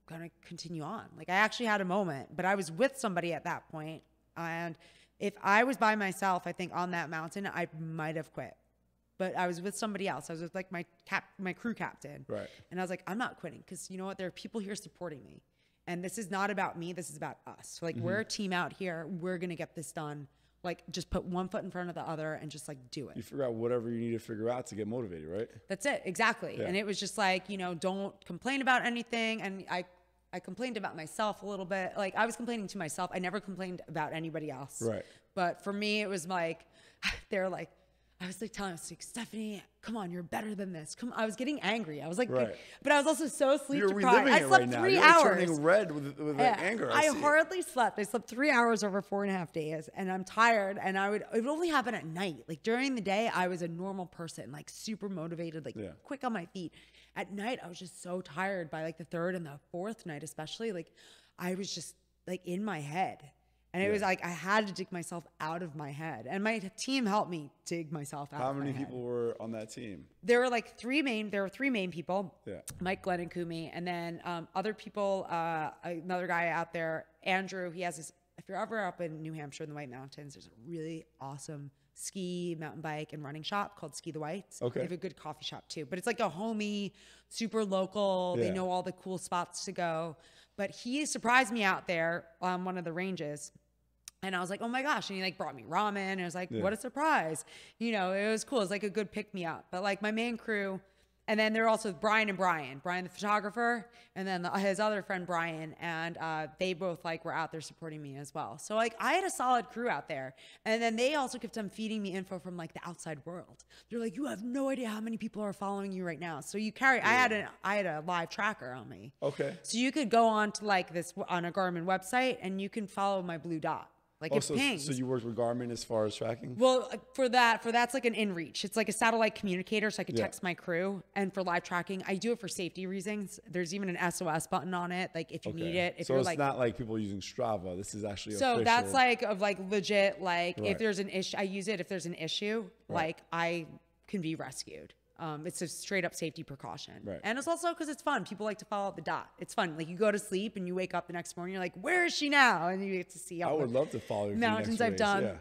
going to continue on. Like I actually had a moment, but I was with somebody at that point. And if I was by myself, I think on that mountain, I might have quit. But I was with somebody else. I was with like my crew captain. Right. And I was like, I'm not quitting because you know what? There are people here supporting me. And this is not about me. This is about us. So like we're a team out here. We're going to get this done. Like just put one foot in front of the other and just like do it. You figure out whatever you need to figure out to get motivated, right? That's it. Exactly. Yeah. And it was just like, you know, don't complain about anything. And I complained about myself a little bit. Like I was complaining to myself. I never complained about anybody else. Right. But for me, it was like, they're like, I was like telling us, like, Stefanie, come on, you're better than this. Come on. I was getting angry. I was like, Right. but I was also so sleep You're deprived. reliving I it slept right now. 3 You're hours. turning red with anger. I see it. hardly slept. I slept 3 hours over 4.5 days, and I'm tired. And it would only happen at night. Like during the day, I was a normal person, like super motivated, like quick on my feet. At night, I was just so tired by like the third and the fourth night, especially. Like I was just like in my head. And it was like I had to dig myself out of my head. And my team helped me dig myself out How of my many head. people were on that team? There were like three main people. Yeah. Mike, Glenn, and Kumi. And then other people, another guy out there, Andrew, he has this, if you're ever up in New Hampshire in the White Mountains, there's a really awesome ski, mountain bike, and running shop called Ski the Whites. Okay. They have a good coffee shop too. But it's like a homey, super local. They know all the cool spots to go. But he surprised me out there on one of the ranges. And I was like, oh my gosh. And he like brought me ramen. And I was like, what a surprise. You know, it was cool. It was like a good pick me up. But like my main crew, And then there are also Brian and Brian the photographer, and then his other friend Brian, and they both like were out there supporting me as well. So like I had a solid crew out there, and then they also kept on feeding me info from like the outside world. They're like, you have no idea how many people are following you right now. So you carry, I had a live tracker on me. Okay. So you could go on to like this on a Garmin website, and you can follow my blue dot. Like it pings. So you worked with Garmin as far as tracking? Well, for that's like an inReach. It's like a satellite communicator, so I could text my crew. And for live tracking, I do it for safety reasons. There's even an SOS button on it, like if you need it. If so you're it's like, not like people using Strava. This is actually so official. that's like legit. Like if there's an issue, I use it if there's an issue. Like I can be rescued. It's a straight up safety precaution. Right. And it's also because it's fun. People like to follow the dot. It's fun. Like you go to sleep and you wake up the next morning, you're like, where is she now? And you get to see all I would love to follow you for the mountains next I've race, done. yeah.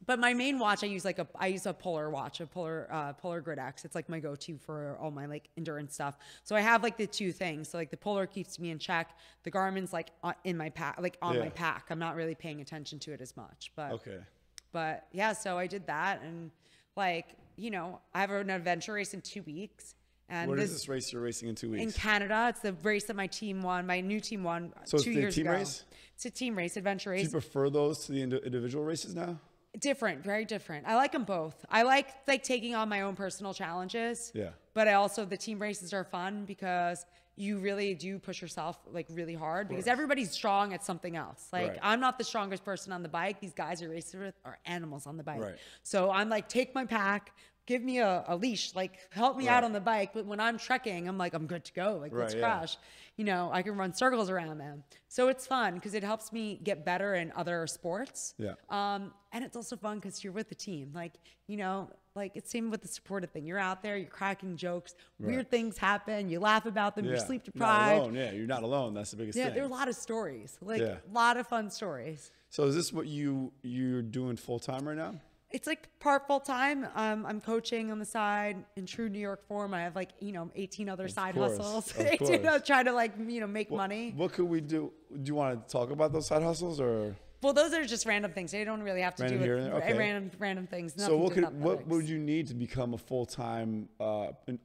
But my main watch, I use a Polar watch, a Polar Grid X. It's like my go-to for all my like endurance stuff. So I have like the two things. So like the Polar keeps me in check. The Garmin's like in my pack, like on my pack. I'm not really paying attention to it as much. But yeah, so I did that, and like, you know, I have an adventure race in 2 weeks. And what is this race you're racing in 2 weeks? In Canada. It's the race that my team won. My new team won so 2 years ago. Race? It's a team race, adventure race. Do you prefer those to the individual races now? Different, very different. I like them both. I like taking on my own personal challenges. Yeah. But I also, the team races are fun because you really do push yourself like really hard because everybody's strong at something else. Like I'm not the strongest person on the bike. These guys you're racing with are animals on the bike. Right. So I'm like, take my pack, give me a leash, like help me out on the bike. But when I'm trekking, I'm like, I'm good to go. Like let's crash. You know, I can run circles around them. So it's fun because it helps me get better in other sports. Yeah. And it's also fun because you're with the team. Like, you know, like it's same with the supportive thing. You're out there, you're cracking jokes, weird things happen, you laugh about them, you're sleep deprived. Not alone. Yeah, you're not alone. That's the biggest thing. Yeah, there are a lot of stories, like a lot of fun stories. So is this what you're doing full time right now? It's like part full time. I'm coaching on the side in true New York form. I have like, you know, 18 other side hustles. You know, trying to like, you know, make money. What could we do? Do you want to talk about those side hustles or? Well, those are just random things. They don't really have to do with random things. So what would you need to become a full-time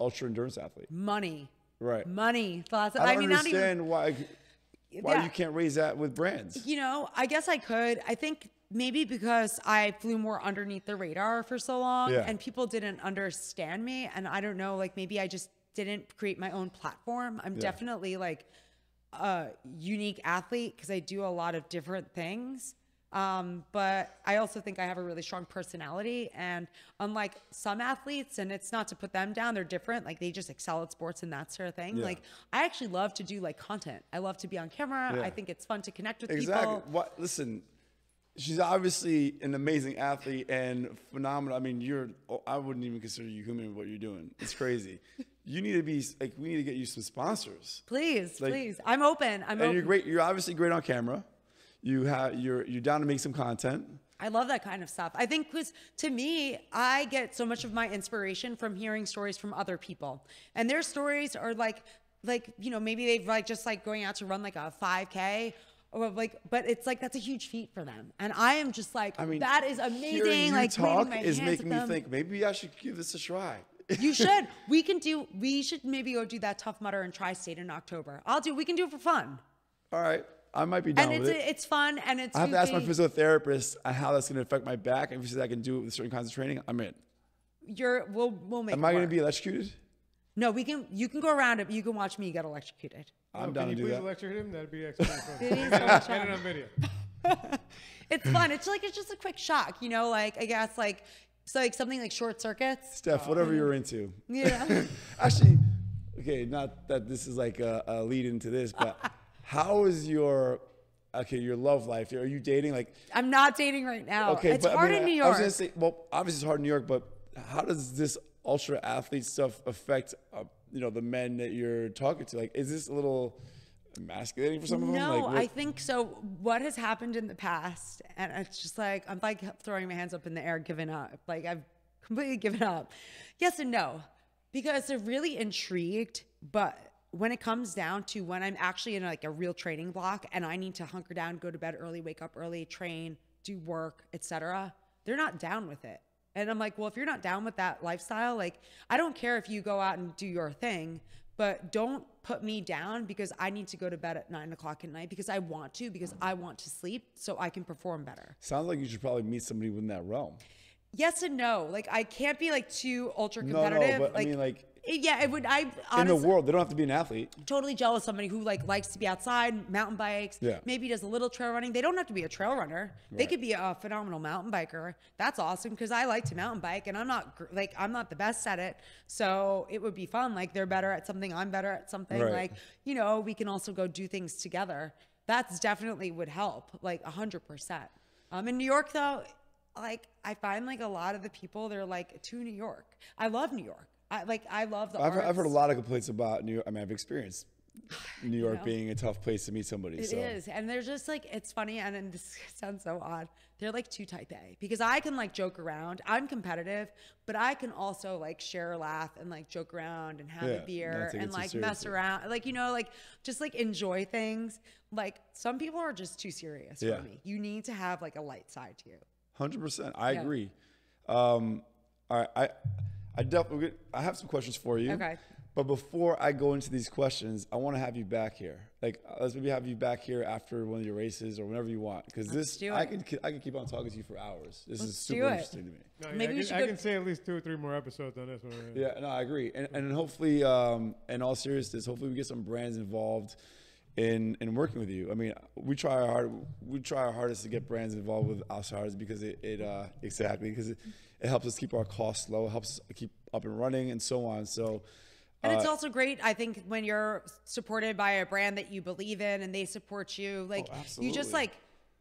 ultra endurance athlete? Money. Right. Money. I don't understand why you can't raise that with brands. You know, I guess I could. I think maybe because I flew more underneath the radar for so long and people didn't understand me. And I don't know, like maybe I just didn't create my own platform. I'm definitely like a unique athlete because I do a lot of different things. But I also think I have a really strong personality, and unlike some athletes, and it's not to put them down, they're different. Like they just excel at sports and that sort of thing. Like I actually love to do like content. I love to be on camera. I think it's fun to connect with people. Listen, she's obviously an amazing athlete and phenomenal. I mean, I wouldn't even consider you human with what you're doing. It's crazy. You need to be like, we need to get you some sponsors. Please, please. I'm open. And you're great. You're obviously great on camera. You're down to make some content. I love that kind of stuff. I think because to me, I get so much of my inspiration from hearing stories from other people, and their stories are like you know, maybe they've like just like going out to run like a 5K. Or like, but it's like that's a huge feat for them, and I am just like, I mean, that is amazing. Hearing you like talk is making me think maybe I should give this a try. You should. We should maybe go do that Tough Mudder and Tri-State in October. We can do it for fun. All right. I might be down with it. It's fun, and it's. I have to ask my physiotherapist how that's going to affect my back. And if he says I can do it with certain kinds of training, I'm in. We'll make. Am I going to be electrocuted? No, we can. You can go around it. But you can watch me get electrocuted. I'm down to do that. Can you please electrocute him? That'd be excellent. Get it on video. It's fun. It's just a quick shock, you know. Like I guess so like something like short circuits. Steph, whatever you're into. Yeah. Actually, okay, not that this is like a lead into this, but how is your love life? Are you dating? Like, I'm not dating right now. Okay, it's hard in New York. I was gonna say, well, obviously it's hard in New York, but how does this ultra athlete stuff affect you know, the men that you're talking to? Like, is this a little emasculating for some of them? No, I think so. What has happened in the past, and it's just like I'm like throwing my hands up in the air, giving up. Like I've completely given up. Yes and no, because they're really intrigued, but when it comes down to when I'm actually in like a real training block and I need to hunker down, go to bed early, wake up early, train, do work, etc., they're not down with it. And I'm like, well, if you're not down with that lifestyle, like, I don't care if you go out and do your thing, but don't put me down because I need to go to bed at 9 o'clock at night because I want to sleep so I can perform better. Sounds like you should probably meet somebody within that realm. Yes and no. Like, I can't be like too ultra competitive. No, but like, I mean, like, yeah, it would. I honestly, in the world, they don't have to be an athlete. Totally jealous of somebody who like likes to be outside, mountain bikes, Yeah. maybe does a little trail running. They don't have to be a trail runner. They Right. could be a phenomenal mountain biker. That's awesome because I like to mountain bike and I'm not the best at it. So it would be fun. Like, they're better at something, I'm better at something. Right. Like, we can also go do things together. That's definitely would help, like 100%. In New York though, like, I find like a lot of the people, they're like to New York. I love New York. I love the arts. I've heard a lot of complaints about New York. I mean, I've experienced New York being a tough place to meet somebody. It is. And they're just like, it's funny. And this sounds so odd. They're like too type A because I can like joke around. I'm competitive, but I can also like share a laugh and like joke around and have a beer and like mess around. Like, like just like enjoy things. Like, some people are just too serious for me. You need to have like a light side to you. 100%. I agree. All right. I have some questions for you. Okay. But before I go into these questions, I want to have you back here. Like, let's maybe have you back here after one of your races or whenever you want, because I can keep on talking to you for hours. This is super interesting to me. No, Maybe I can say at least 2 or 3 more episodes on this one. Yeah, no, I agree. And hopefully, in all seriousness, hopefully we get some brands involved in working with you. I mean, we try our hardest to get brands involved with Asgari because it helps us keep our costs low, it helps us keep up and running and so on. So. And it's also great, I think, when you're supported by a brand that you believe in and they support you. Like, you just like,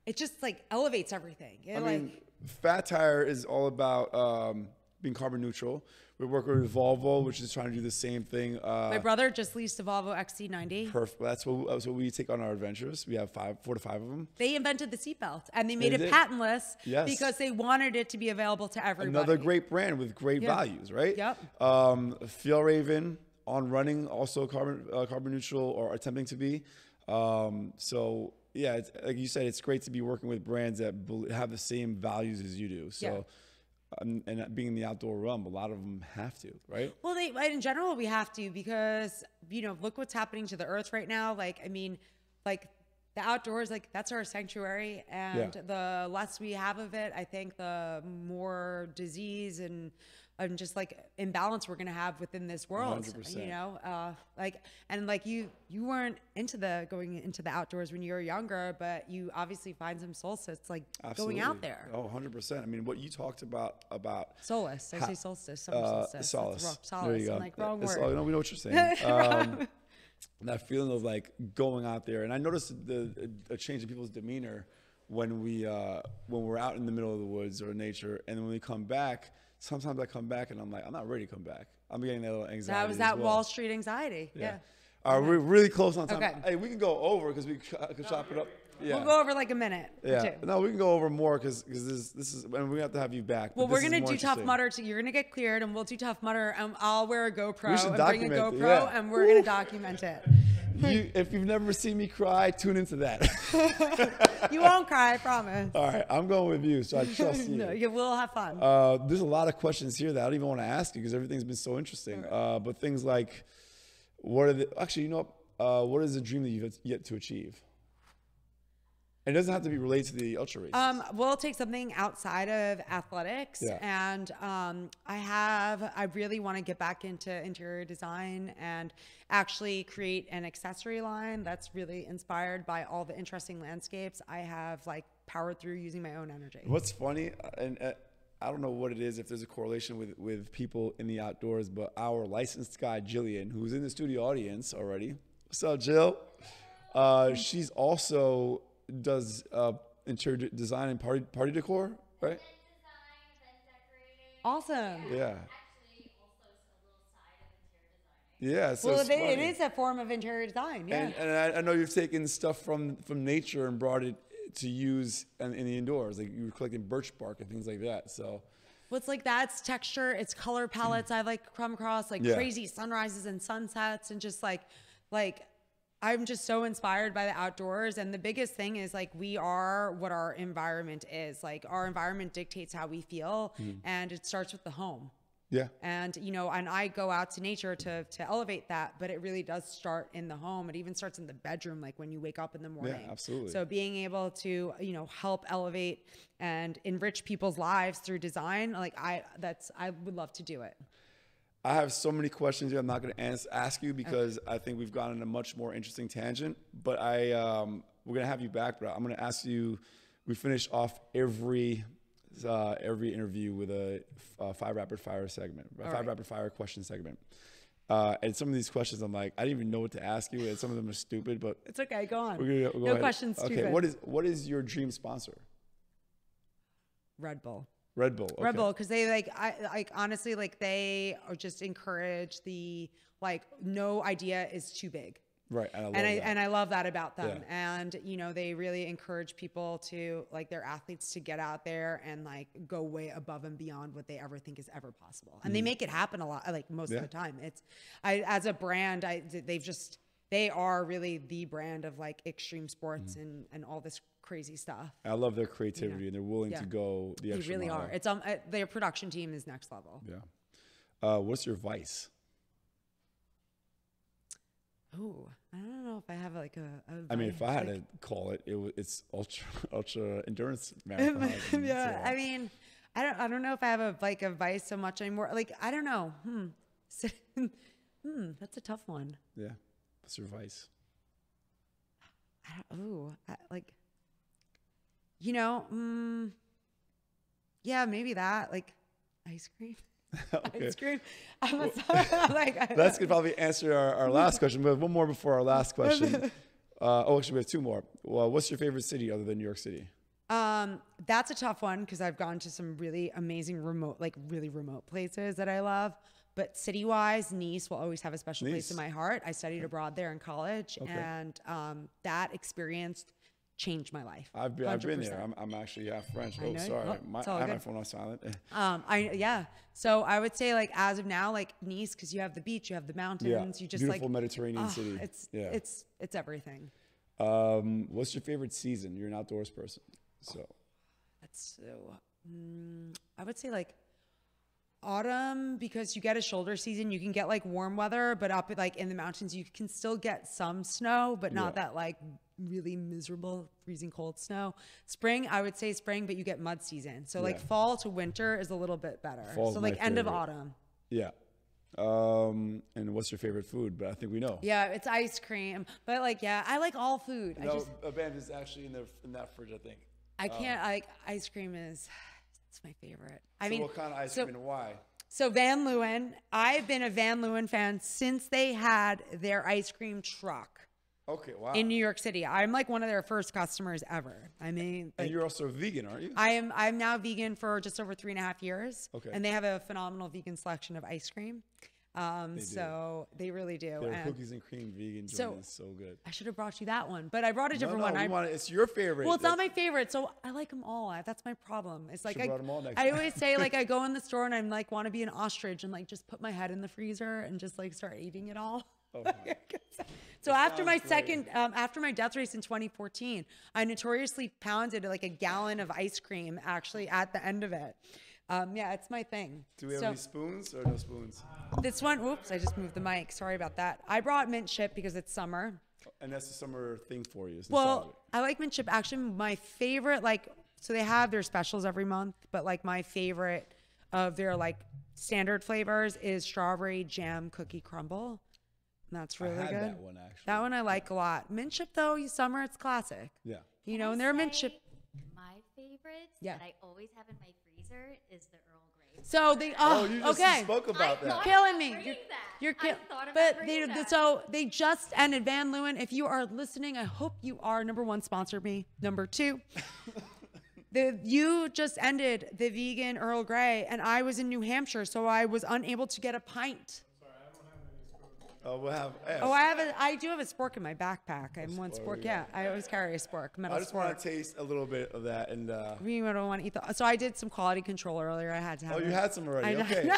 it just like elevates everything. I mean, Fat Tire is all about being carbon neutral. We work with Volvo, which is trying to do the same thing. My brother just leased a Volvo XC90. Perfect. That's what we take on our adventures. We have 4 to 5 of them. They invented the seatbelt and they made it patentless because they wanted it to be available to everybody. Another great brand with great values, right? Yep. Fjellraven on running, also carbon neutral or attempting to be. So yeah, it's, like you said, it's great to be working with brands that have the same values as you do. So. And being in the outdoor realm, a lot of them have to, right? Well, in general, we have to because, look what's happening to the earth right now. Like, I mean, like the outdoors, like that's our sanctuary. And the less we have of it, I think the more disease and just like imbalance we're going to have within this world, 100%. Like you weren't going into the outdoors when you were younger, but you obviously find some solace like Absolutely. going out there. Oh, 100%. I mean, what you talked about solace. I say solstice, summer solstice. Solace. Solace. There you go. I'm like, wrong word. We know what you're saying. That feeling of like going out there. And I noticed a change in people's demeanor when we're out in the middle of the woods or nature. And then when we come back, sometimes I come back and I'm like, I'm not ready to come back. I'm getting that little anxiety. That was that Wall Street anxiety. Yeah. All right, we're really close on time. Okay. Hey, we can go over because we could chop it up. Yeah. We'll go over like a minute. Yeah. Or 2. No, we can go over more because this is, and we have to have you back. Well, we're gonna do Tough Mudder. You're gonna get cleared, and we'll do Tough Mudder. And I'll wear a GoPro and bring a GoPro, and we're gonna document it. If you've never seen me cry, tune into that. You won't cry, I promise. All right, I'm going with you, so I trust you. No, you will have fun. There's a lot of questions here that I don't even want to ask you because everything's been so interesting. But things like, what is a dream that you've yet to achieve? It doesn't have to be related to the ultra races. We'll take something outside of athletics, and I really want to get back into interior design and actually create an accessory line that's really inspired by all the interesting landscapes I have like powered through using my own energy. What's funny, and I don't know what it is, if there's a correlation with people in the outdoors, but our licensed guide, Jillian, who's in the studio audience already. What's up, Jill? She's also does interior design and party decor, right? Awesome. Yeah. Actually, also a little side of interior designing. Yeah. So Well, it is a form of interior design. Yeah. And I know you've taken stuff from nature and brought it to use in the indoors, like you were collecting birch bark and things like that. So. Well, it's like that's texture, it's color palettes. I've like come across like crazy sunrises and sunsets and just like I'm just so inspired by the outdoors. And the biggest thing is like, we are what our environment is. Like our environment dictates how we feel, and it starts with the home. Yeah. And, you know, and I go out to nature to elevate that, but it really does start in the home. It even starts in the bedroom, like when you wake up in the morning. Yeah, absolutely. So being able to, you know, help elevate and enrich people's lives through design, like I would love to do it. I have so many questions here I'm not going to ask you because I think we've gone on a much more interesting tangent, but we're going to have you back, but I'm going to ask you, we finish off every interview with a 5 rapid fire segment, a 5 rapid fire question segment. And some of these questions, I'm like, I didn't even know what to ask you, and some of them are stupid. But it's okay. Go on. We'll no questions. Stupid. Okay. What is your dream sponsor? Red Bull. Red Bull. Okay. Red Bull, because they honestly, like they are just encourage the like no idea is too big. Right. And I love that about them. Yeah. And, you know, they really encourage people to, like, their athletes to get out there and, like, go way above and beyond what they ever think is ever possible. And they make it happen a lot, like, most of the time. As a brand, they are really the brand of, like, extreme sports and all this crazy stuff. I love their creativity, and they're willing to go the extra They really mile. are. Their production team is next level. Yeah. What's your vice? Oh, I don't know if I have like a I mean, if I had to call it, it's ultra endurance marathon. Yeah, I mean, I don't know if I have a vice so much anymore. Like, I don't know. That's a tough one. Yeah, what's your vice? Yeah, maybe that, like ice cream. Okay. Ice cream. That's gonna probably answer our last question. But one more before our last question. Actually, we have 2 more. Well, what's your favorite city other than New York City? That's a tough one because I've gone to some really amazing really remote places that I love. But city-wise, Nice will always have a special place in my heart. I studied abroad there in college, and that experience changed my life. I've been there. I'm actually half French. Oh, sorry. I have my phone on silent. So I would say, like, as of now, like Nice, because you have the beach, you have the mountains, you just beautiful Mediterranean city. It's everything. What's your favorite season? You're an outdoors person, so that's I would say like autumn, because you get a shoulder season. You can get like warm weather, but up like in the mountains, you can still get some snow, but not that like really miserable freezing cold snow. Spring, I would say spring, but you get mud season. So like fall to winter is a little bit better. Fall's so like end of favorite. autumn. Yeah. And what's your favorite food? But I think we know. Yeah, it's ice cream. But like, yeah, I like all food. No, Bam is actually in that fridge, I think. I can't like ice cream it's my favorite. I mean, what kind of ice cream and why? So Van Leeuwen, I've been a Van Leeuwen fan since they had their ice cream truck. Okay, wow. In New York City. I'm like one of their first customers ever. I mean, like, and you're also a vegan, aren't you? I'm now vegan for just over 3.5 years. Okay. And they have a phenomenal vegan selection of ice cream. So they really do. Their cookies and cream vegan joint is so good. I should have brought you that one, but I brought a different one. It's your favorite. Well, it's not my favorite, so I like them all. That's my problem. It's like brought them all next I time. always say, like, I go in the store and I'm like, want to be an ostrich and like just put my head in the freezer and just like start eating it all. Oh, so after my after my death race in 2014, I notoriously pounded like a gallon of ice cream actually at the end of it. It's my thing. Do we have any spoons or no spoons? This one, whoops, I just moved the mic. Sorry about that. I brought mint chip because it's summer. And that's the summer thing for you. Well, I like mint chip. Actually, my favorite, so they have their specials every month, but like my favorite of their like standard flavors is strawberry jam cookie crumble. That's really good. That one actually. That one I like a lot. Mint chip though, summer it's classic. Yeah. You know, and they're mint chip. My favorite Yeah. that I always have in my freezer is the Earl Grey. So they you just spoke about that. You're killing me. You're killing But so they just ended. Van Leeuwen, if you are listening, I hope you are. Number one, sponsor me. Number two, you just ended the vegan Earl Grey, and I was in New Hampshire, so I was unable to get a pint. We'll have. I do have a spork in my backpack. I have one spork. Yeah, I always carry a spork. Metal I just want to taste a little bit of that, and we don't want to eat so I did some quality control earlier. I had to have. you had some already. Okay.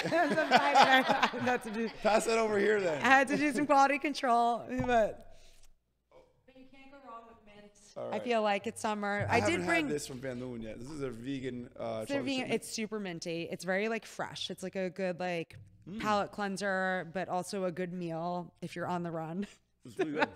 That's Pass that over here then. I had to do some quality control, but All I right. feel like it's summer. I did haven't bring had this from Van Leeuwen yet. This is a vegan. it's, chocolate chip. it's super minty. It's very like fresh. It's like a good like Mm. palate cleanser, but also a good meal if you're on the run. It's really good.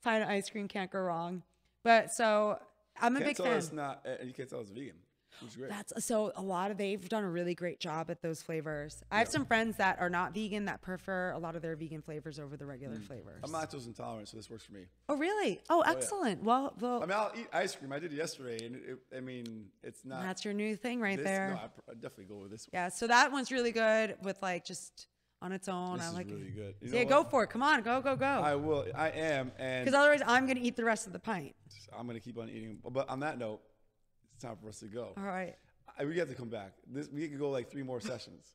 Pint of ice cream can't go wrong. But so I'm a Can't big tell fan. it's not. You can't tell it's vegan. Which is great. That's so a lot of they've done a really great job at those flavors. I have some friends that are not vegan that prefer a lot of their vegan flavors over the regular flavors. I'm lactose intolerant, so this works for me. Oh really? Oh, yeah. excellent. Well, I mean, I'll eat ice cream. I did it yesterday, and I mean, it's not. that's your new thing right this, there. No, I definitely go with this one. Yeah, so that one's really good with like just on its own. This I is like really it. good. You Yeah, know go what? for it. Come on, go. I will. I am, and Because otherwise, I'm gonna eat the rest of the pint. I'm gonna keep on eating. But on that note, it's time for us to go. All right. We have to come back. We could go like 3 more sessions.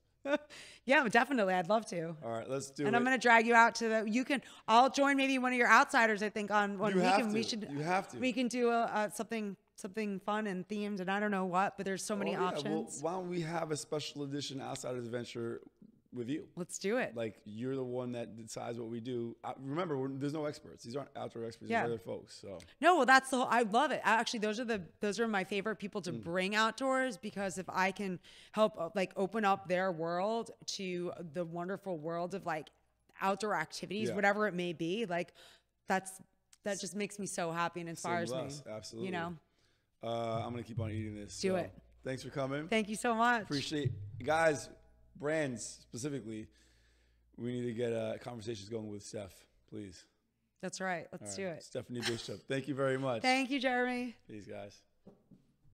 Yeah, definitely. I'd love to. All right, let's do it. And I'm gonna drag you out to the. You can. I'll join maybe one of your outsiders. I think on one You have weekend we to. should. You have to. We can do something fun and themed, and I don't know what, but there's so many Oh, yeah. options. Well, why don't we have a special edition Outsiders Adventure with you? Let's do it. Like, you're the one that decides what we do. Remember, there's no experts. These aren't outdoor experts. Yeah. These are other folks. So No, well, that's the whole. I love it. Actually, those are my favorite people to bring outdoors because if I can help like open up their world to the wonderful world of like outdoor activities, Yeah. whatever it may be, like that just makes me so happy and inspires Same me. with us. Absolutely. You know. I'm gonna keep on eating this. Do so it. Thanks for coming. Thank you so much. Appreciate guys, brands specifically. We need to get conversations going with Steph, please. That's right. Let's All do right. it. Stefanie Bishop. Thank you very much. Thank you, Jeremy. Peace, guys.